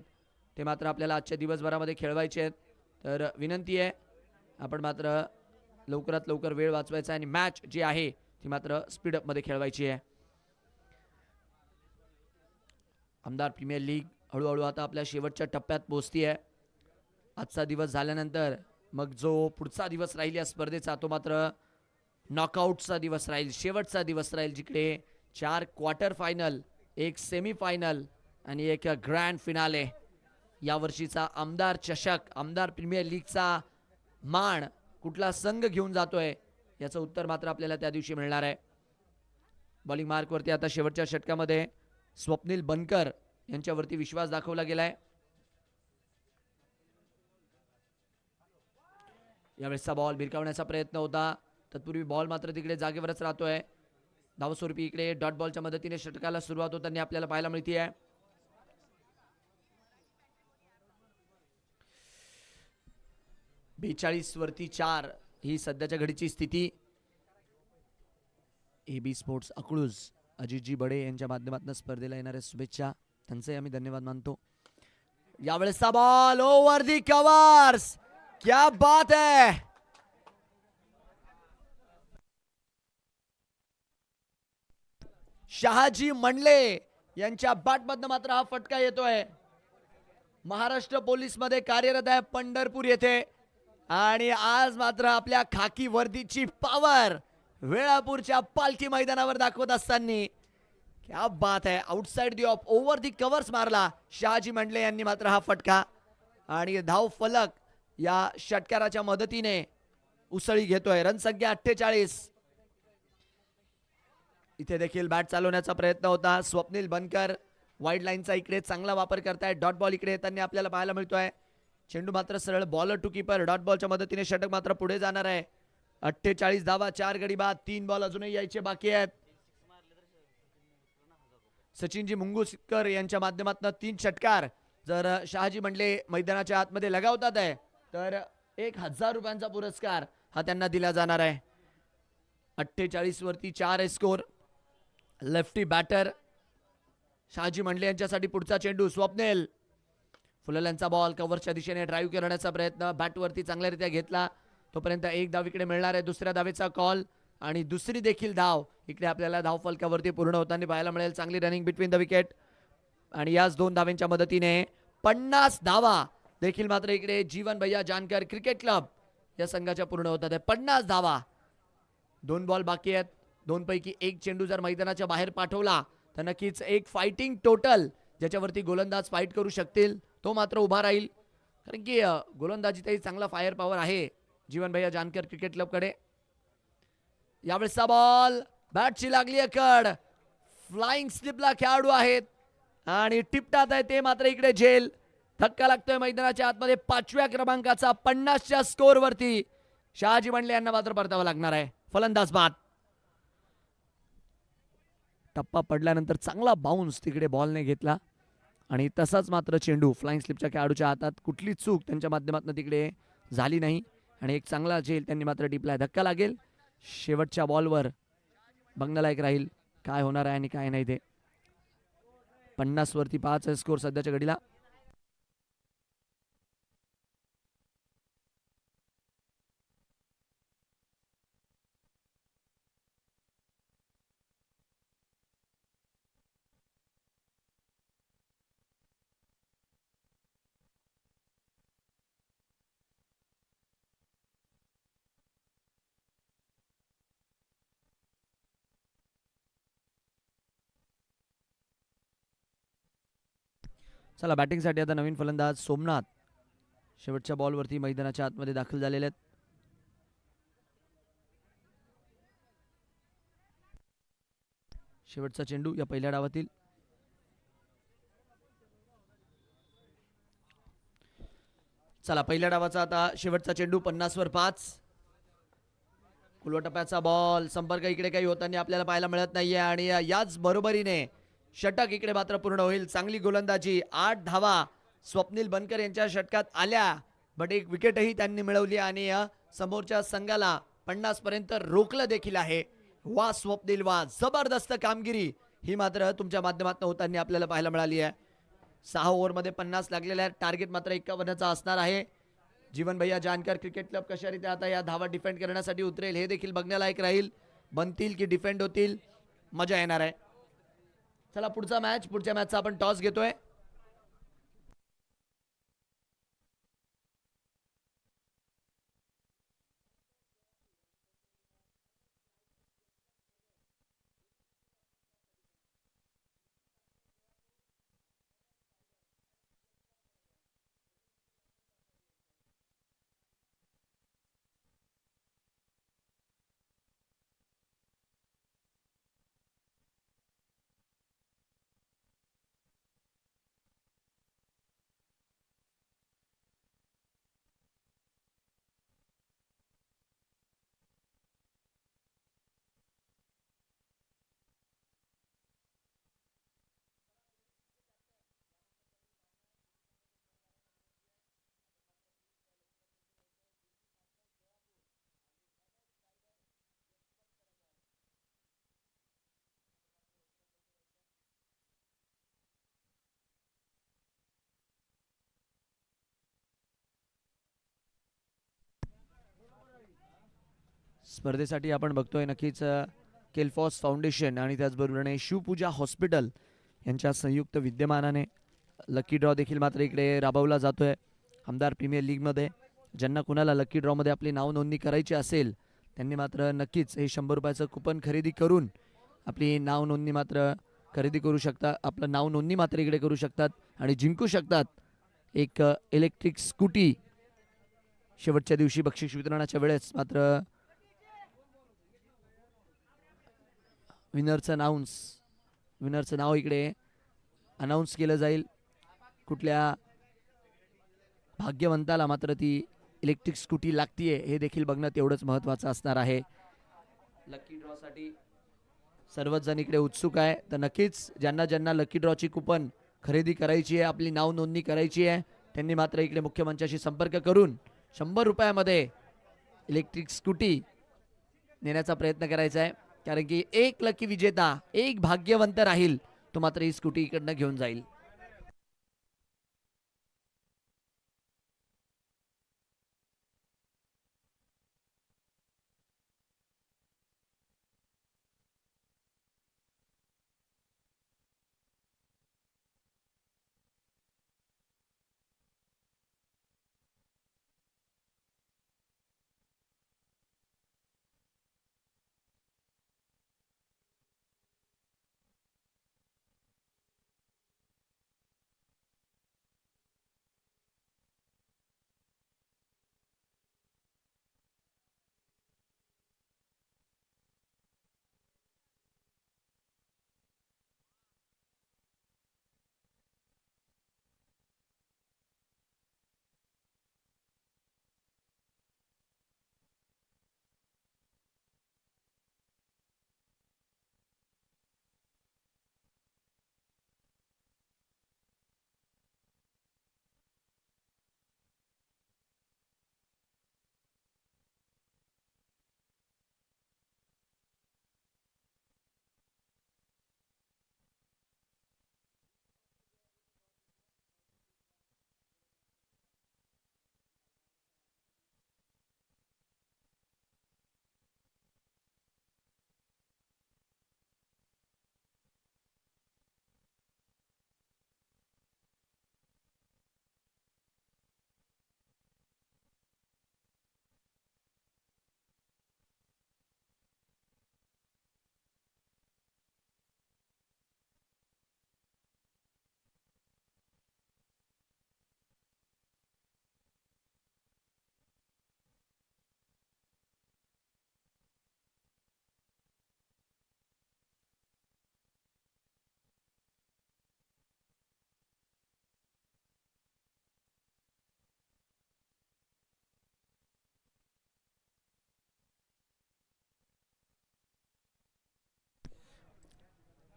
ते मात्र आपल्याला आजच्या दिवसभरामध्ये खेळवायचे आहेत. तर विनंती आहे, आपण मात्र लवकरात लवकर वेळ वाचवायचा आणि मॅच जी आहे ती मात्र स्पीडअपमध्ये खेळवायची आहे. आमदार प्रीमियर लीग हळूहळू आता आपल्या शेवटच्या टप्प्यात पोहोचती आहे. आजचा दिवस झाल्यानंतर मग जो पुढचा दिवस राहील या स्पर्धेचा तो मात्र नॉकआउटचा दिवस राहील, शेवटचा दिवस राहील, जिकडे 4 क्वार्टर फायनल, 1 सेमी फायनल आणि 1 ग्रँड फिनाले. यावर्षीचा आमदार चषक, आमदार प्रीमियर लीगचा मान कुठला संघ घेऊन जातोय याचं उत्तर मात्र आपल्याला त्या दिवशी मिळणार आहे. बॉलिंग मार्कवरती आता शेवटच्या षटकामध्ये स्वप्नील बनकर यांच्यावरती विश्वास दाखवला गेलाय. यावेळेसचा बॉल भिरकावण्याचा प्रयत्न होता, तत्पूर्वी बॉल मात्र तिकडे जागेवरच राहतोय. धावस्वरूपी इकडे डॉट बॉलच्या मदतीने षटकाला सुरुवात होताना आपल्याला पाहायला मिळते आहे. 42 वरती 4 ही सध्याच्या घडीची स्थिती. AB स्पोर्ट्स अकलूज अजितजी बडे यांच्या माध्यमातून स्पर्धेला येणाऱ्या शुभेच्छा, त्यांचे आम्ही धन्यवाद मानतो. यावेळेसचा बॉल ओव्हर दी कव्हर्स, क्या बात है. शहाजी मंडले यांच्या बॅटमधनं मात्र हा फटका येतोय. महाराष्ट्र पोलीस मध्ये कार्यरत आहे पंढरपूर येथे आणि आज मात्र आपल्या खाकी वर्दीची पॉवर वेळापूरच्या पालखी मैदानावर दाखवत असताना क्या बात है. Outside the of over the covers मारला शहाजी मंडले यांनी मात्र हा फटका आणि धाव फलक या षटकाराच्या मदतीने उसळी घेतोय. रनसंख्या 48. इथे देखील बॅट चालवण्याचा प्रयत्न होता. स्वप्नील बनकर वाईड लाईनचा इकडे चांगला वापर करताय. डॉट बॉल इकडे येताना आपल्याला पाहायला मिळतोय. चेंडू मात्र सरळ बॉलर टू कीपर. डॉट बॉलच्या मदतीने षटक मात्र पुढे जाणार आहे. 48 धावा, 4 गडी बाद. 3 बॉल अजूनही यायचे बाकी आहेत. सचिनजी मुंगुसकर यांच्या माध्यमातून 3 षटकार जर शहाजी मंडले मैदानाच्या आतमध्ये लगावतात आहे तर 1000 रुपयांचा पुरस्कार हा त्यांना दिला जाणार आहे. 48 वरती 4 आहे स्कोर. लेफ्टी बॅटर शहाजी मंडले यांच्यासाठी पुढचा चेंडू. स्वप्नील फुलल्यांचा बॉल कव्हरच्या दिशेने ड्राईव्ह करण्याचा प्रयत्न बॅटवरती चांगल्यारीत्या घेतला. तोपर्यंत 1 धाव इकडे मिळणार आहे. दुसऱ्या धावेचा कॉल आणि दुसरी देखील धाव इकडे आपल्याला धाव फलकावरती पूर्ण होताना पाहायला मिळेल. चांगली रनिंग बिटवीन द विकेट आणि याच 2 धावांच्या मदतीने 50 धावा देखील मात्र इकडे जीवन भैया जानकर क्रिकेट क्लब या संघाच्या पूर्ण होतात. 50 धावा. 2 बॉल बाकी आहेत. 2 पैकी 1 चेंडू जर मैदानाच्या बाहेर पाठवला तर नक्कीच एक फायटिंग टोटल ज्याच्यावरती गोलंदाज फाईट करू शकतील तो मात्र उभा राहील, कारण की गोलंदाजीतही चांगला फायर पॉवर आहे जीवन भैया जानकर क्रिकेट क्लबकडे. यावेळेसचा बॉल बॅटची लागली कड. फ्लाइंग स्लिपला खेळाडू आहेत आणि टिपटात आहे ते मात्र इकडे झेल. धक्का लागतोय मैदानाच्या आतमध्ये. 5व्या क्रमांकाचा 50च्या स्कोर वरती शहाजी मंडले यांना मात्र परतावं लागणार आहे. फलंदाज बाद. टप्पा पडल्यानंतर चांगला बाउन्स तिकडे बॉलने घेतला आणि तसाच मात्र चेंडू फ्लाइंग स्लिपच्या खेळाडूच्या हातात कुठली चूक त्यांच्या माध्यमातून तिकडे झाली नाही आणि एक चांगला झेल त्यांनी मात्र टिपलाय. धक्का लागेल शेवटच्या बॉलवर, बघण्यालायक राहील काय होणार आहे आणि काय नाही ते. 50 वरती 5 आहे स्कोर सध्याच्या घडीला. चला बॅटिंगसाठी आता नवीन फलंदाज सोमनाथ शेवटच्या बॉलवरती मैदानाच्या आतमध्ये दाखल झालेले आहेत. शेवटचा चेंडू या पहिल्या डावातील. चला पहिल्या डावाचा आता शेवटचा चेंडू 50 वर 5. टप्प्याचा बॉल, संपर्क इकडे काही होताना आपल्याला पाहायला मिळत नाहीये आणि याच बरोबरीने षटक इकडे मात्र पूर्ण होईल. चांगली गोलंदाजी, 8 धावा स्वप्नील बनकर यांच्या षटकात आल्या, बट एक विकेटही त्यांनी मिळवली आणि समोरच्या संघाला 50 पर्यंत रोखलं देखील आहे. वा स्वप्नील वा, जबरदस्त कामगिरी ही मात्र तुमच्या माध्यमातून होताना आपल्याला पाहायला मिळाली आहे. 6 ओव्हरमध्ये 50 लागलेल्या आहेत. टार्गेट मात्र 51चा असणार आहे. जीवन भैया जानकर क्रिकेट क्लब कशारीत्या आता या धावा डिफेंड करण्यासाठी उतरेल हे देखील बघण्यालायक राहील. बनतील की डिफेंड होतील, मजा येणार आहे. चला पुढच्या मॅचचा आपण टॉस घेतोय. स्पर्धेसाठी आपण बघतोय नक्कीच केल्फॉस फाउंडेशन आणि त्याचबरोबरीने शिवपूजा हॉस्पिटल यांच्या संयुक्त विद्यमानाने लकी ड्रॉ देखील मात्र इकडे राबवला जातोय. आमदार प्रीमियर लीगमध्ये ज्यांना कुणाला लकी ड्रॉमध्ये आपली नाव नोंदणी करायची असेल त्यांनी मात्र नक्कीच हे 100 रुपयाचं कुपन खरेदी करून आपली नाव नोंदणी मात्र खरेदी करू शकता. आपलं नाव नोंदणी मात्र इकडे करू शकतात आणि जिंकू शकतात एक इलेक्ट्रिक स्कूटी. शेवटच्या दिवशी बक्षीस वितरणाच्या वेळेस मात्र विनरचं नाव इकडे अनाऊन्स केलं जाईल. कुठल्या भाग्यवंताला मात्र ती इलेक्ट्रिक स्कूटी लागतीये हे देखील बघणं तेवढंच महत्त्वाचं असणार आहे. लकी ड्रॉसाठी सर्वच जण इकडे उत्सुक आहे. तर नक्कीच ज्यांना ज्यांना लकी ड्रॉची कुपन खरेदी करायची आहे, आपली नाव नोंदणी करायची आहे, त्यांनी मात्र इकडे मुख्य मंचाशी संपर्क करून 100 रुपयामध्ये इलेक्ट्रिक स्कूटी नेण्याचा प्रयत्न करायचा आहे. कारण की एक लकी विजेता, एक भाग्यवंत राहील, तो मात्र ही स्कूटी इकडनं घेऊन जाईल.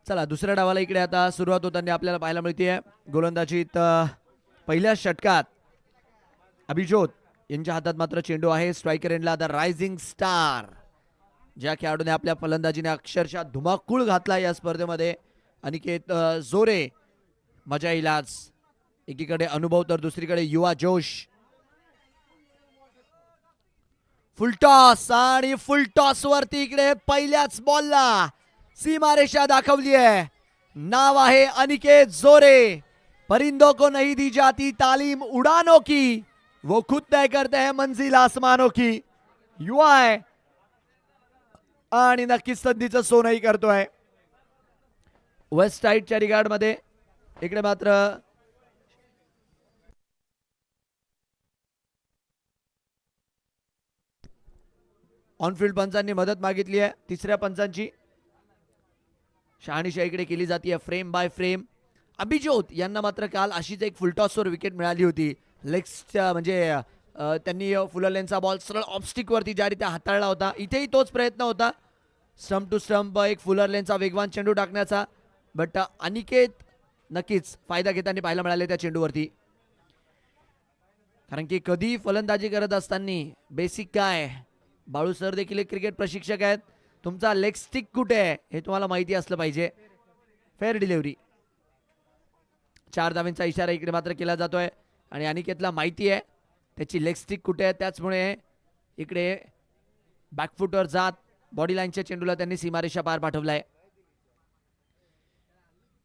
चला दुसऱ्या डावाला इकडे आता सुरुवात होताना आपल्याला पाहायला मिळते. गोलंदाजीत पहिल्या षटकात अभिजोत यांच्या हातात मात्र चेंडू आहे. स्ट्रायकर एंडला द रायझिंग स्टार, ज्या खेळाडूने आपल्या फलंदाजीने अक्षरशः धुमाकूळ घातला या स्पर्धेमध्ये, अनिकेत जोरे. मजा येईल आज. एकीकडे अनुभव तर दुसरीकडे युवा जोश. फुलटॉस आणि फुलटॉस वरती इकडे पहिल्याच बॉलला सीमारेषा दाखवली आहे. नाव आहे अनिकेत जोरे. परिंदों को नहीं दी जाती तालीम उड़ानों की, वो खुद तय करते हैं मंजिल आसमानों की. युवा आहे आणि नक्कीच संधीचं सोनही करतोय. वेस्ट साइडच्या रिगार्ड मध्ये इकडे मात्र ऑनफिल्ड पंचांनी मदत मागितली आहे. तिसऱ्या पंचांची शहानिशा इकडे केली जाते फ्रेम बाय फ्रेम. अभिजोत यांना मात्र काल अशीच एक फुलटॉसवर विकेट मिळाली होती. लेग्सच्या म्हणजे त्यांनी फुलर लेनचा बॉल सरळ ऑफस्टिक वरती ज्यारीत्या हाताळला होता. इथेही तोच प्रयत्न होता, स्टंप टू स्टंप एक फुलर लेनचा वेगवान चेंडू टाकण्याचा. बट अनिकेत नक्कीच फायदा घेताना पाहायला मिळाले त्या चेंडूवरती. कारण की कधी फलंदाजी करत असताना बेसिक काय, बाळू सर देखील एक क्रिकेट प्रशिक्षक आहेत, तुमचा लेग स्टिक कुठे आहे हे तुम्हाला माहिती असलं पाहिजे. Fair delivery. 4 धावांचा इशारा इकडे मात्र केला जातोय आणि अनिकेतला माहिती आहे त्याची लेग स्टिक कुठे आहे. त्याचमुळे इकडे बॅकफुटवर जात बॉडी लाईनच्या चेंडूला त्यांनी सीमारेषा पार पाठवलाय.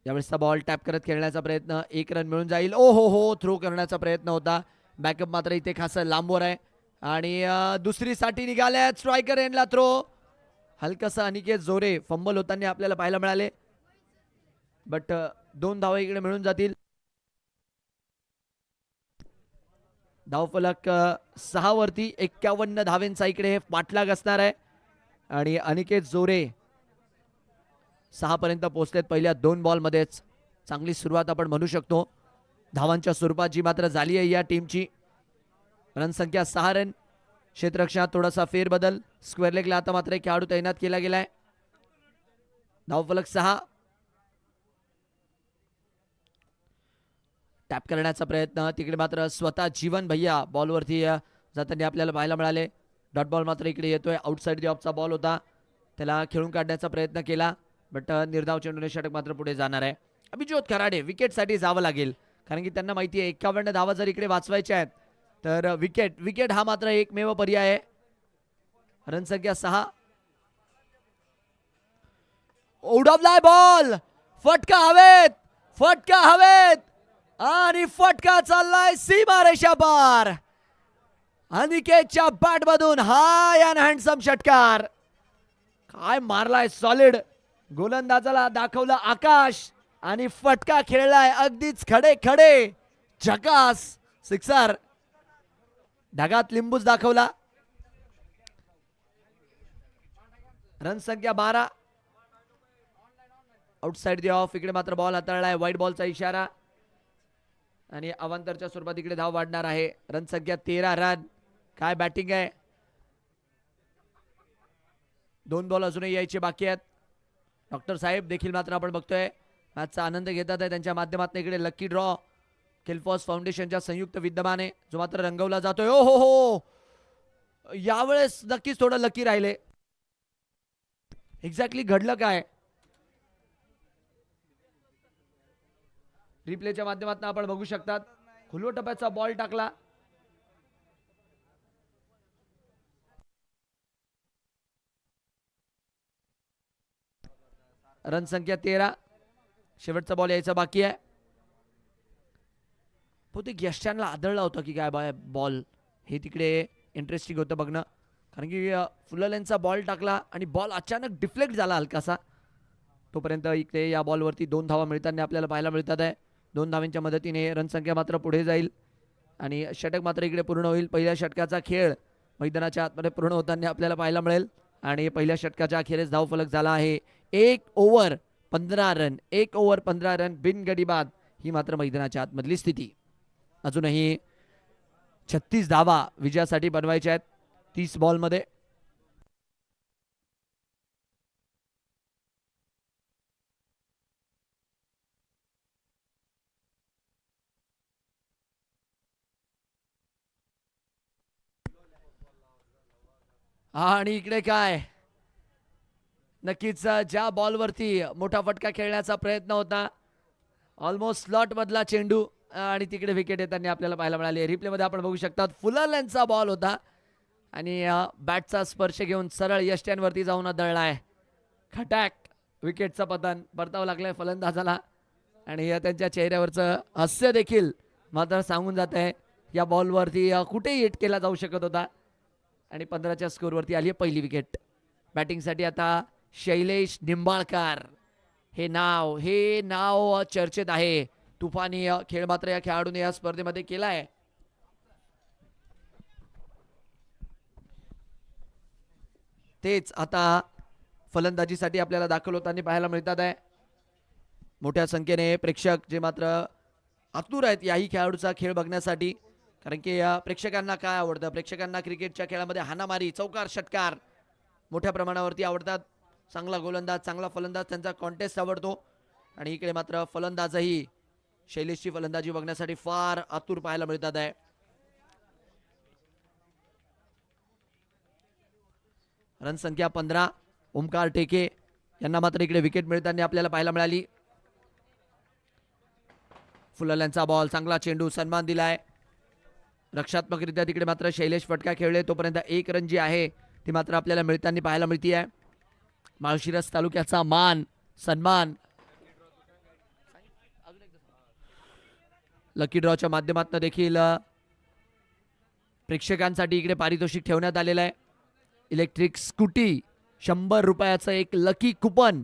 यावेळेसचा बॉल टॅप करत खेळण्याचा प्रयत्न, 1 रन मिळून जाईल. ओ हो, थ्रो करण्याचा प्रयत्न होता. बॅकअप मात्र इथे खास लांबवर आहे आणि दुसरी साठी निघाल्या. स्ट्रायकर एंडला थ्रो. हलकासा अनिकेत जोरे फंबल होताना आपल्याला पाहायला मिळाले. बट 2 धावा इकडे मिळून जातील. धावफलक 6 वरती 51 धावेंचा इकडे पाठलाग असणार आहे आणि अनिकेत जोरे 6 पर्यंत पोहोचलेत पहिल्या 2 बॉलमध्येच. चांगली सुरुवात आपण म्हणू शकतो धावांच्या स्वरूपात जी मात्र झाली आहे या टीमची. रनसंख्या 6 रन. क्षेत्ररक्षणात थोडासा फेरबदल. स्क्वेअर लेगला आता मात्र एक खेळाडू तैनात केला गेलाय. धावफलक 6. टॅप करण्याचा प्रयत्न, तिकडे मात्र स्वतः जीवन भैया बॉलवरती जाताना आपल्याला पाहायला मिळाले. डॉट बॉल मात्र इकडे येतोय. आउटसाइड दी ऑफचा बॉल होता, त्याला खेळून काढण्याचा प्रयत्न केला. बट निर्धाव चेंडूने षटक मात्र पुढे जाणार आहे. अभिजित खराडे विकेटसाठी जावं लागेल, कारण की त्यांना माहिती आहे 51 धावा जर इकडे वाचवायच्या आहेत तर विकेट हा मात्र एकमेव पर्याय आहे. रनसंख्या 6. उडवलाय बॉल, फटका हवेत आणि फटका चाललाय सीमारेषा पार. अनिकेतच्या बॅट मधून हाय अँड हँडसम षटकार. काय मारलाय सॉलिड. गोलंदाजाला दाखवलं आकाश आणि फटका खेळलाय अगदीच खडे झकास. सिक्सर. ढगात लिंबूच दाखवला. रनसंख्या 12. Outside the of. इकडे मात्र बॉल हाताळलाय. व्हाईट बॉलचा इशारा आणि अवांतरच्या स्वरूपात इकडे धाव वाढणार आहे. रनसंख्या 13 रन. काय बॅटिंग आहे. 2 बॉल अजूनही यायचे बाकी आहेत. डॉक्टर साहेब देखील मात्र आपण बघतोय मॅचचा आनंद घेतात आहे त्यांच्या माध्यमातून. इकडे लकी ड्रॉ केल्फॉस फाउंडेशनच्या संयुक्त विद्यमाने जो मात्र रंगवला जातोय. ओ हो, यावेळेस नक्कीच थोडं लकी राहिले. एक्झॅक्टली घडलं काय. रिप्लेच्या माध्यमातून आपण बघू शकतात. खुलो टप्प्याचा बॉल टाकला. रनसंख्या 13. शेवटचा बॉल यायचा बाकी आहे. बहुतेक यशांना आदळला होता की काय बॉल, हे तिकडे इंटरेस्टिंग होतं बघणं. कारण की फुललेनचा बॉल टाकला आणि बॉल अचानक डिफ्लेक्ट झाला हलकासा. तोपर्यंत इकडे या बॉलवरती 2 धावा मिळताना आपल्याला पाहायला मिळतात आहे. 2 धावांच्या मदतीने रनसंख्या मात्र पुढे जाईल आणि षटक मात्र इकडे पूर्ण होईल. पहिल्या षटकाचा खेळ मैदानाच्या आतमध्ये पूर्ण होताना आपल्याला पाहायला मिळेल आणि पहिल्या षटकाच्या अखेरीस धावफलक झाला आहे 1 ओव्हर 15 रन. 1 ओव्हर 15 रन बिनगडी बाद ही मात्र मैदानाच्या आतमधली स्थिती. अजूनही 36 धावा विजयासाठी बनवायच्या आहेत 30 बॉलमध्ये. आणि इकडे काय नक्कीच ज्या बॉलवरती मोठा फटका खेळण्याचा प्रयत्न होता ऑलमोस्ट स्लॉट मधला चेंडू आणि तिकडे विकेट येताना आपल्याला पाहायला मिळाली. रिप्ले मध्ये आपण बघू शकतात फुलर यांचा बॉल होता आणि बॅटचा स्पर्श घेऊन सरळ यष्ट्यांवरती जाऊन आदळलाय. खटाक विकेटचं पतन परतावं लागलंय फलंदाजाला आणि त्यांच्या चेहऱ्यावरचं हास्य देखील मात्र सांगून जात आहे या बॉलवरती कुठेही हिट केला जाऊ शकत होता आणि 15च्या स्कोरवरती आली आहे पहिली विकेट. बॅटिंगसाठी आता शैलेश निंबाळकर हे नाव चर्चेत आहे. तुफानी खेळ मात्र या खेळाडूने या स्पर्धेमध्ये केलाय. तेच आता फलंदाजीसाठी आपल्याला दाखल होताना पाहायला मिळतात आहे. मोठ्या संख्येने प्रेक्षक जे मात्र आतुर आहेत याही खेळाडूचा खेळ बघण्यासाठी, कारण की प्रेक्षकांना काय आवडतं, प्रेक्षकांना क्रिकेटच्या खेळामध्ये हाणामारी चौकार षटकार मोठ्या प्रमाणावरती आवडतात. चांगला गोलंदाज चांगला फलंदाज त्यांचा कॉन्टेस्ट आवडतो आणि इकडे मात्र फलंदाजही शैलेशची फलंदाजी बघण्यासाठी फार आतुर पाहायला मिळतात आहे. रन संख्या 15 ओमकार टेके यांना मात्र इकडे विकेट मिळताना आपल्याला पाहायला मिळाली. फुलरचा बॉल चांगला चेंडू सन्मान दिलाय. रक्षात्मकरित्या तिकडे मात्र शैलेश फटका खेळले तोपर्यंत 1 रन जी आहे ती मात्र आपल्याला मिळताना पाहायला मिळती आहे. माळशिरस तालुक्याचा मान सन्मान लकी ड्रॉच्या माध्यमातून देखील प्रेक्षकांसाठी इकडे पारितोषिक ठेवण्यात आलेलं आहे. इलेक्ट्रिक स्कूटी 100 रुपयाचं एक लकी कुपन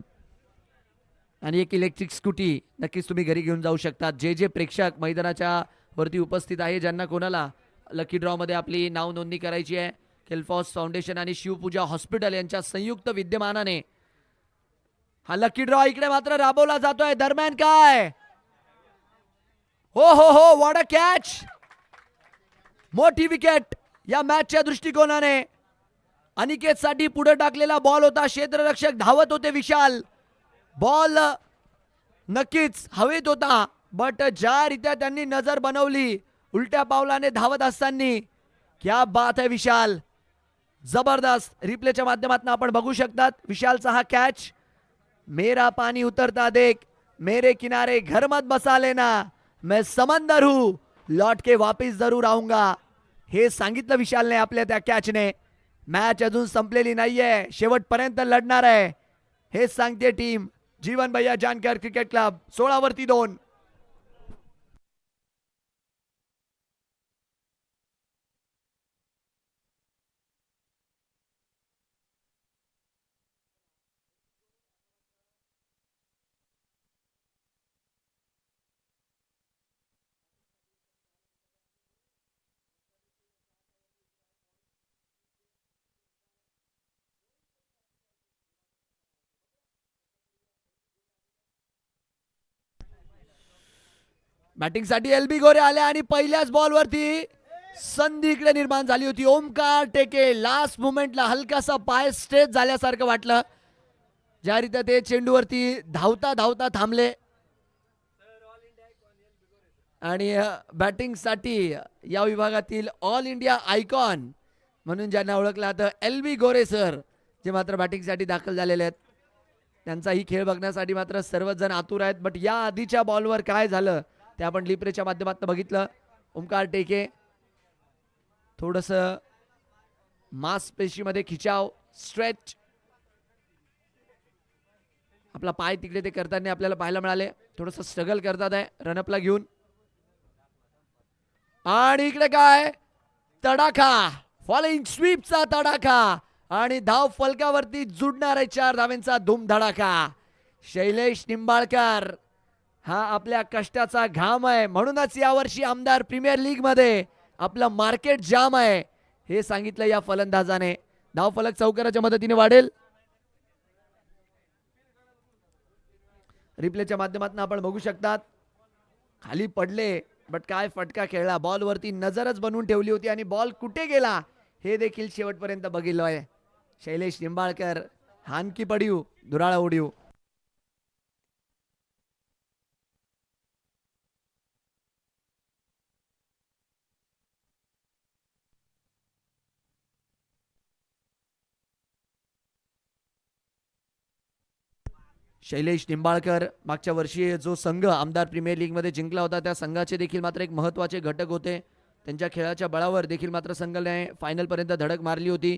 आणि एक इलेक्ट्रिक स्कूटी नक्कीच तुम्ही घरी घेऊन जाऊ शकता. जे जे प्रेक्षक मैदानाच्या वरती उपस्थित आहे ज्यांना कोणाला लकी ड्रॉ मध्ये आपली नाव नोंदणी करायची आहे, केल्फॉस फाउंडेशन आणि शिवपूजा हॉस्पिटल यांच्या संयुक्त विद्यमानाने हा लकी ड्रॉ इकडे मात्र राबवला जातोय. दरम्यान काय हो व्हॉट अ कॅच, मोठी विकेट या मॅचच्या दृष्टिकोनाने. अनिकेत साठी पुढे टाकलेला बॉल होता, क्षेत्ररक्षक धावत होते विशाल, बॉल नक्कीच हवेत होता बट ज्या रीत्या त्यांनी नजर बनवली उलट्या पावलाने धावत असताना, क्या बात है विशाल, जबरदस्त. रिप्लेच्या माध्यमातून आपण बघू शकतात विशालचा हा कॅच. मेरा पानी उतरता देख मेरे किनारे घर मत बसा लेना, मैं समंदर हूं लौट के वापिस जरूर आऊंगा, हे सांगितलं विशालने आपल्या त्या कॅचने. मॅच अजून संपलेली नाहीये, शेवटपर्यंत लढणार आहे हेच सांगते टीम. जीवन भैया जानकर क्रिकेट क्लब 16 वरती 2. बॅटिंगसाठी एलबी गोरे आले आणि पहिल्याच बॉलवरती संधी इकडे निर्माण झाली होती. ओमकार टेके लास्ट मोमेंटला हलकासा पाय स्ट्रेच झाल्यासारखं वाटलं, ज्या रीत्या ते चेंडूवरती धावता धावता थांबले. आणि बॅटिंगसाठी या विभागातील ऑल इंडिया आयकॉन म्हणून ज्यांना ओळखलं जातं एलबी गोरे सर, जे मात्र बॅटिंगसाठी दाखल झालेले आहेत, त्यांचाही खेळ बघण्यासाठी मात्र सर्वच जण आतुर आहेत. बट या आधीच्या बॉलवर काय झालं ते आपण लिप्रेच्या माध्यमातून बघितलं. ओमकार टेके थोडस मांसपेशीमध्ये खिचाव स्ट्रेच, आपला पाय तिकडे ते करताना आपल्याला पाहायला मिळाले. थोडस स्ट्रगल करतात आहे रनअपला घेऊन. आणि इकडे काय तडाखा, फॉलोइंग स्वीपचा तडाखा आणि धाव फलकावरती जुडणार आहे 4 धावांचा धूमधडाका. शैलेश निंबाळकर हा आपल्या कष्टाचा घाम आहे, म्हणूनच यावर्षी आमदार प्रीमियर लीग मध्ये आपलं मार्केट जाम आहे हे सांगितलं या फलंदाजाने. धाव फलक चौकाराच्या मदतीने वाढेल. रिप्लेच्या माध्यमातून आपण बघू शकतात खाली पडले बट काय फटका खेळला, बॉलवरती नजरच बनवून ठेवली होती आणि बॉल कुठे गेला हे देखील शेवटपर्यंत बघितलंय. शैलेश निंबाळकर हानकी पडिव दुराळा उडीव. शैलेश निंबाळकर मागच्या वर्षी जो संघ आमदार प्रीमियर लीगमध्ये जिंकला होता त्या संघाचे देखील मात्र एक महत्त्वाचे घटक होते. त्यांच्या खेळाच्या बळावर देखील मात्र संघाने फायनलपर्यंत धडक मारली होती.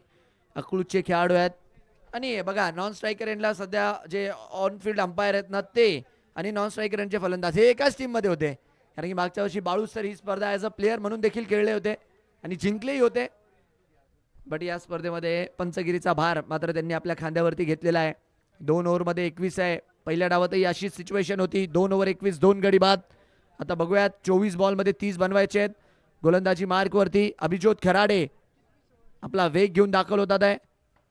अकलूजचे खेळाडू आहेत आणि बघा नॉन स्ट्रायकर एंडला सध्या जे ऑन फील्ड अंपायर आहेत ना ते आणि नॉन स्ट्रायकर एंडचे फलंदाज हे एकाच टीममध्ये होते. कारण की मागच्या वर्षी बाळू सर ही स्पर्धा ॲज अ प्लेअर म्हणून देखील खेळले होते आणि जिंकलेही होते. बट या स्पर्धेमध्ये पंचगिरीचा भार मात्र त्यांनी आपल्या खांद्यावरती घेतलेला आहे. 2 ओव्हरमध्ये 21 आहे. पहिल्या डावातही अशीच सिच्युएशन होती. 2 ओव्हर 21 2 गडी बाद. आता बघूयात 24 बॉलमध्ये 30 बनवायचे आहेत. गोलंदाजी मार्कवरती अभिज्योत खराडे आपला वेग घेऊन दाखल होतात आहे.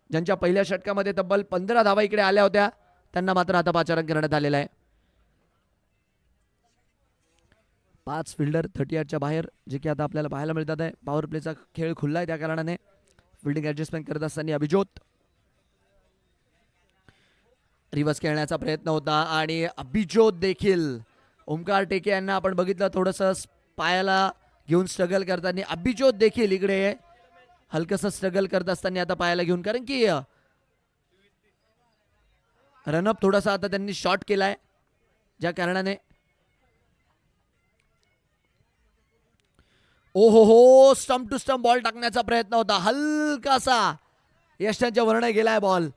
ज्यांच्या पहिल्या षटकामध्ये तब्बल 15 धावा इकडे आल्या होत्या त्यांना मात्र आता पाचारण करण्यात आलेलं आहे. 5 फिल्डर 38च्या बाहेर जे की आता आपल्याला पाहायला मिळतात आहे. पॉवर प्लेचा खेळ खुल्ला आहे त्या कारणाने फिल्डिंग ॲडजस्टमेंट करत असताना अभिज्योत रिव्हर्स खेळण्याचा प्रयत्न होता आणि अभिज्योत देखील ओमकार टेके यांना आपण बघितलं थोडंसं पायाला घेऊन स्ट्रगल करताना अभिज्योत देखील इकडे हलकसं स्ट्रगल करत असताना आता पायाला घेऊन कारण की रनअप थोडासा आता त्यांनी शॉर्ट केलाय ज्या कारणाने ओहो हो स्टंप टू स्टंप बॉल टाकण्याचा प्रयत्न होता हलकासा यष्टांच्या वरणे गेलाय बॉल.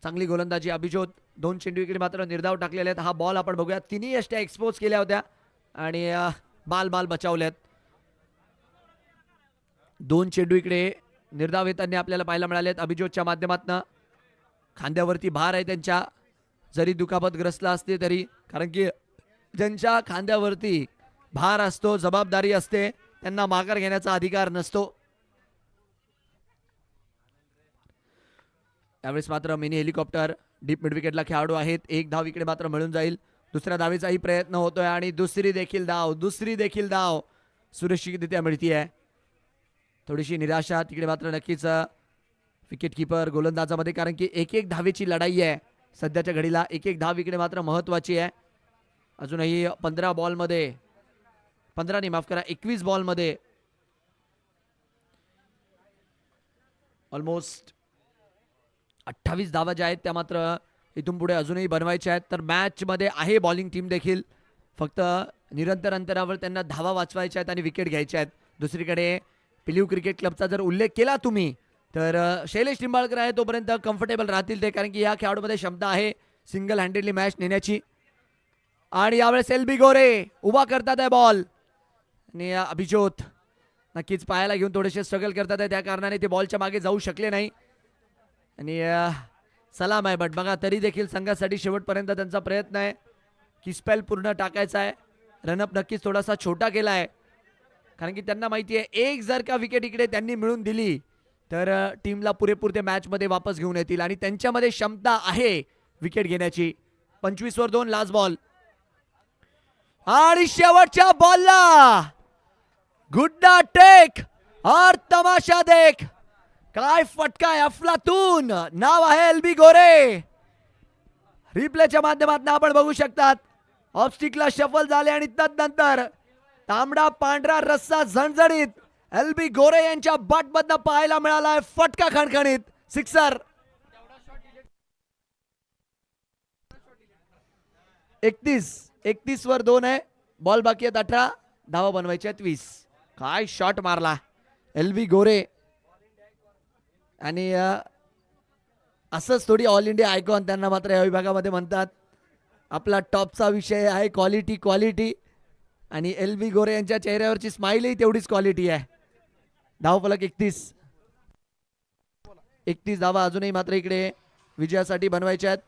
चांगली गोलंदाजी अभिज्योत 2 चेंडू इकडे मात्र निर्धाव टाकलेले आहेत. हा बॉल आपण बघूया तिन्ही यष्ट्या एक्सपोज केल्या होत्या आणि बाल बचावल्यात. 2 चेंडू इकडे निर्धाव येताना आपल्याला पाहायला मिळाले आहेत. अभिज्योतच्या माध्यमातून खांद्यावरती भार आहे त्यांच्या जरी दुखापतग्रस्त असते तरी कारण की ज्यांच्या खांद्यावरती भार असतो जबाबदारी असते त्यांना माघार घेण्याचा अधिकार नसतो. त्यावेळेस मात्र मिनी हेलिकॉप्टर डीप मिड विकेटला खेळाडू आहेत. 1 धाव इकडे मात्र मिळून जाईल. दुसऱ्या धावेचाही प्रयत्न होतोय आणि दुसरी देखील धाव सुरक्षितरित्या मिळतीये. थोडीशी निराशा तिकडे मात्र नक्कीच विकेट किपर गोलंदाजामध्ये कारण की 1-1 धावेची लढाई आहे सध्याच्या घडीला. 1-1 धाव इकडे मात्र महत्वाची आहे. अजूनही 15 बॉलमध्ये 21 बॉलमध्ये ऑलमोस्ट 28 धावा ज्या आहेत त्या मात्र इथून पुढे अजूनही बनवायच्या आहेत. तर मॅचमध्ये आहे बॉलिंग टीम देखील फक्त निरंतर अंतरावर त्यांना धावा वाचवायच्या आहेत आणि विकेट घ्यायच्या आहेत. दुसरीकडे पिलीव क्रिकेट क्लबचा जर उल्लेख केला तुम्ही तर शैलेश निंबाळकर आहे तोपर्यंत कम्फर्टेबल राहतील ते कारण की या खेळाडूमध्ये क्षमता आहे सिंगल हँडेडली मॅच नेण्याची. आणि यावेळेस एलबी गोरे उभा करतात आहे बॉल आणि अभिज्योत नक्कीच पायाला घेऊन थोडेसे स्ट्रगल करतात आहे त्या कारणाने ते बॉलच्या मागे जाऊ शकले नाही आणि सलाम आहे. बट बघा तरी देखील संघासाठी शेवटपर्यंत त्यांचा प्रयत्न आहे की स्पेल पूर्ण टाकायचा आहे. रनअप नक्कीच थोडासा छोटा केला आहे कारण की त्यांना माहिती आहे एक जर का विकेट इकडे त्यांनी मिळून दिली तर टीमला पुरेपूर ते मॅचमध्ये वापस घेऊन येतील आणि त्यांच्यामध्ये क्षमता आहे विकेट घेण्याची. 25 वर 2 लास्ट बॉल आणि शेवटच्या बॉलला गुड्डा टेक और तमाशा देख. काय फटका आहे अफलातून. नाव आहे एलबी गोरे. रिप्लेच्या माध्यमातून आपण बघू शकतात ऑब्स्टिकला शफल झाले आणि तदनंतर तांबडा पांढरा रस्सा झणझणीत एलबी गोरे यांच्या बॅटमधनं पाहायला मिळालाय. फटका खणखणीत सिक्सर. 31 वर 2 आहे. बॉल बाकी आहेत 18. धावा बनवायच्या आहेत 20. काय शॉट मारला एलबी गोरे आणि असंच थोडी ऑल इंडिया आयकॉन त्यांना मात्र या विभागामध्ये म्हणतात. आपला टॉपचा विषय आहे क्वालिटी आणि एलबी गोरे यांच्या चेहऱ्यावरची स्माईलही तेवढीच क्वालिटी आहे. धावफलक 31 धावा अजूनही मात्र इकडे विजयासाठी बनवायच्या आहेत.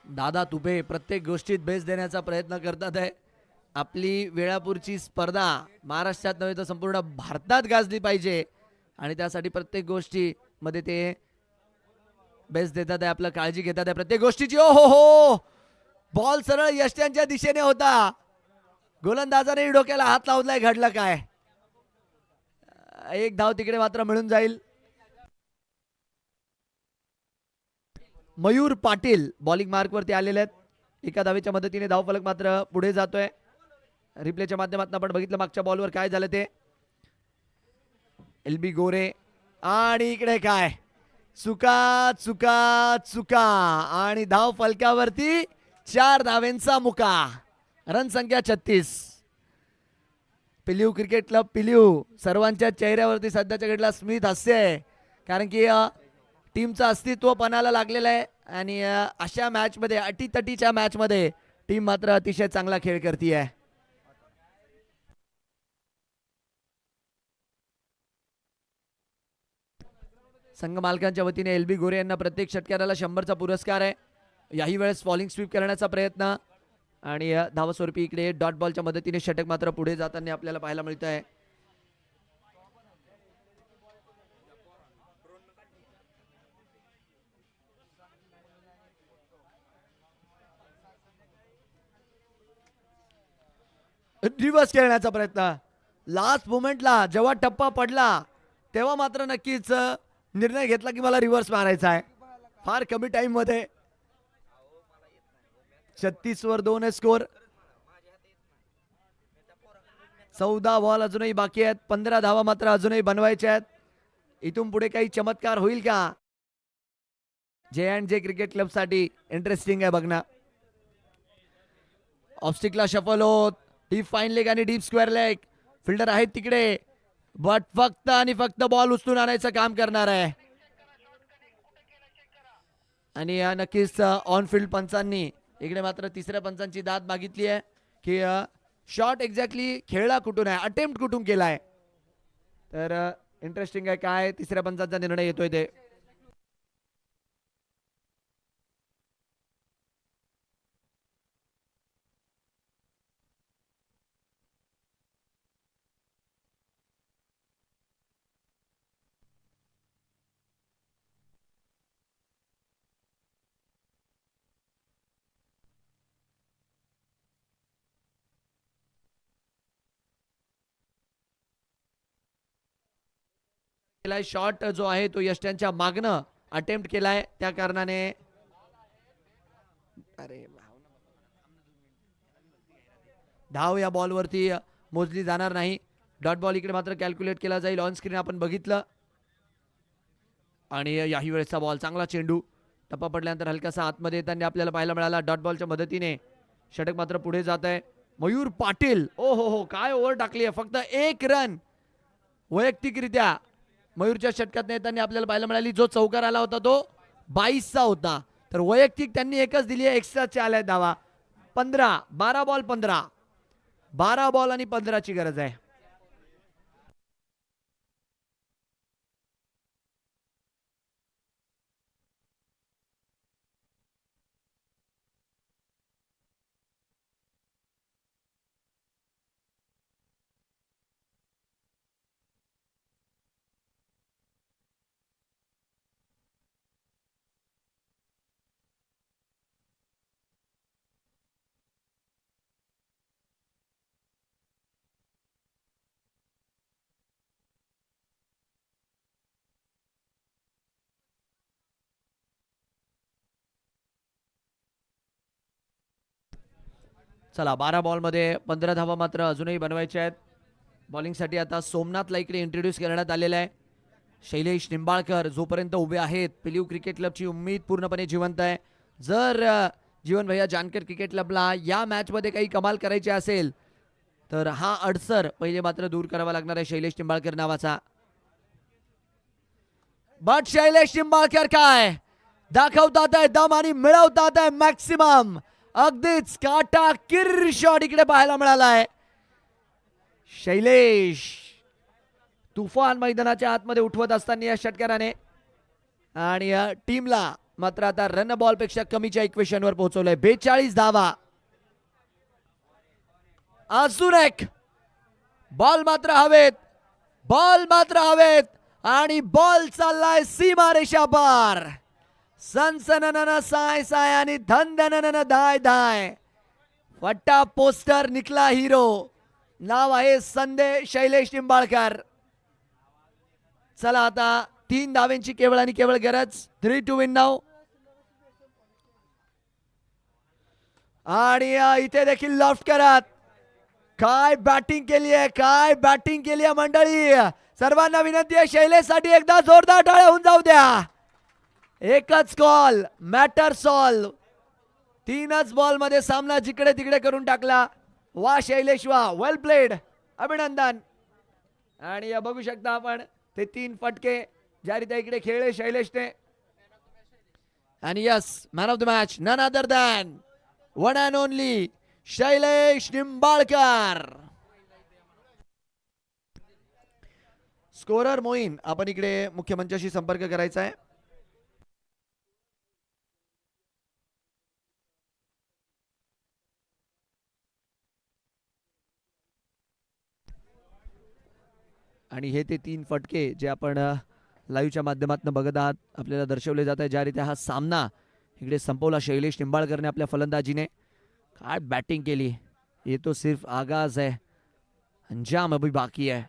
दादा तुपे प्रत्येक गोष्टीत बेस देण्याचा प्रयत्न करतात आहे. आपली वेळापूरची स्पर्धा महाराष्ट्रात नव्हे तर संपूर्ण भारतात गाजली पाहिजे आणि त्यासाठी प्रत्येक गोष्टीमध्ये ते बेस देतात आहे आपलं काळजी घेतात आहे प्रत्येक गोष्टीची. ओ हो बॉल सरळ यष्ट्यांच्या दिशेने होता. गोलंदाजाने डोक्याला हात लावलाय. घडलं काय. 1 धाव तिकडे मात्र मिळून जाईल. मयूर पाटील बॉलिंग मार्कवरती आलेले आहेत. एका धावेच्या मदतीने धावफलक मात्र पुढे जातोय. रिप्लेच्या माध्यमातून आपण बघितलं मागच्या बॉलवर काय झालं ते. LB गोरे आणि इकडे काय चुका चुका चुका आणि धाव फलकावरती 4 धावेंचा मुका. रन संख्या 36. पिलिव क्रिकेट क्लब पिलिव सर्वांच्या चेहऱ्यावरती सध्याच्या घडीला स्मित हास्य आहे, कारण की टीमचं अस्तित्व पणाला लागलेलं आहे आणि अशा मॅचमध्ये अटीतटीच्या मॅचमध्ये टीम मात्र अतिशय चांगला खेळ करते. संघ मालकांच्या वतीने LB गोरे यांना प्रत्येक षटकाराला 100चा पुरस्कार आहे. याही वेळेस फॉलिंग स्वीप करण्याचा प्रयत्न आणि धावस्वरूपी इकडे डॉट बॉलच्या मदतीने षटक मात्र पुढे जाताना आपल्याला पाहायला मिळत आहे. रिव्हर्स खेळण्याचा प्रयत्न. लास्ट मोमेंटला जेव्हा टप्पा पडला तेव्हा मात्र नक्कीच निर्णय घेतला की मला रिव्हर्स मारायचा आहे. फार कमी टाइम मध्ये 36 वर 2 स्कोर. 14 बॉल अजूनही बाकी आहेत. 15 धावा मात्र अजूनही बनवायच्या आहेत. इथून पुढे काही चमत्कार होईल का J&J क्रिकेट क्लब साठी? इंटरेस्टिंग आहे बघणं. ऑफस्टिकला शफल होत. डीप फाईन लेग आणि डीप स्क्वेअर लेग. फिल्डर आहेत तिकडे, बट फक्त आणि फक्त बॉल उचलून आणायचं काम करणार आहे. आणि नक्कीच ऑन फील्ड पंचांनी इकडे मात्र तिसऱ्या पंचांची दाद मागितली आहे की शॉट एक्झॅक्टली खेळला कुठून आहे, अटेम्प्ट कुठून केलाय. तर इंटरेस्टिंग आहे काय तिसऱ्या पंचांचा निर्णय येतोय ते. शॉट जो आहे तो यष्ट्यांच्या मागणं अटेम्प्ट केलाय, त्या कारणाने अरे धाव या बॉलवरती मोजली जाणार नाही. डॉट बॉल इकडे मात्र कॅल्क्युलेट केला जाईल. ऑन स्क्रीन आपण बघितलं. आणि याही वेळेचा बॉल चांगला चेंडू टप्पा पडल्यानंतर हलकासा आतमध्ये येताना आपल्याला पाहायला मिळाला. डॉट बॉलच्या मदतीने षटक मात्र पुढे जात आहे. मयूर पाटील, ओ हो काय ओव्हर टाकली आहे. फक्त 1 रन वैयक्तिकरित्या मयूरच्या षटकात येताना आपल्याला पाहायला मिळाली. जो चौकार आला होता तो 22चा होता, तर वैयक्तिक त्यांनी एकच दिली आहे. एक्स्ट्राचे आल्या धावा. 15 12 बॉल 15 12 बॉल आणि 15ची गरज आहे. चला 12 बॉलमध्ये 15 धावा मात्र अजूनही बनवायच्या आहेत. बॉलिंगसाठी आता सोमनाथला इकडे इंट्रोड्यूस करण्यात आलेला आहे. शैलेश निंबाळकर जोपर्यंत उभे आहेत, पिलिव क्रिकेट क्लबची उम्मीद पूर्णपणे जिवंत आहे. जर जीवन भैया जानकर क्रिकेट क्लबला या मॅचमध्ये काही कमाल करायची असेल तर हा अडसर पहिले मात्र दूर करावा लागणार आहे शैलेश निंबाळकर नावाचा. बट शैलेश निंबाळकर काय दाखवतात आहे दम आणि मिळवतात आहे मॅक्सिमम. अगदीच काटा किर शॉट इकडे पाहायला मिळाला आहे. शैलेश तुफान मैदानाच्या आतमध्ये उठवत असताना या षटकाराने आणि टीमला मात्र आता रन बॉल पेक्षा कमीच्या इक्वेशनवर पोहोचवलंय. 42 धावा. अजून एक बॉल मात्र हवेत, बॉल मात्र हवेत आणि बॉल चाललाय सीमारेषा पार. सनसनन साय साय आणि धन धन धाय धाय. फट्टा पोस्टर निकला हिरो. नाव आहे संदेश शैलेश निंबाळकर. चला आता 3 धावेंची केवळ आणि केवळ गरज. 3 to win नाव. आणि इथे देखील लॉफ्ट करत काय बॅटिंग केली आहे, काय बॅटिंग केली आहे मंडळी. सर्वांना विनंती आहे शैलेशसाठी एकदा जोरदार टाळ्या होऊन जाऊ द्या. एकच कॉल मॅटर सॉल्व. 3च बॉल मध्ये सामना जिकडे तिकडे करून टाकला. वा शैलेश वा, वेल प्लेड, अभिनंदन. आणि या बघू शकता आपण ते 3 फटके ज्या रीती इकडे खेळले शैलेशने. आणि yes, man of the match none other than one and only Shailesh Nimbalkar. Scorer Moin, आपण इकडे मुख्य मंचाशी संपर्क करायचा आहे. आणि हे ते 3 फटके जे आपण लाईव्हच्या माध्यमातून बघत आहात, आपल्याला दर्शवले जात आहे ज्या रीती हा सामना इकडे संपवला शैलेश निंबाळकरने आपल्या फलंदाजीने. काय बॅटिंग केली. ये तो सिर्फ आगाज है, अंजाम अभी बाकी है.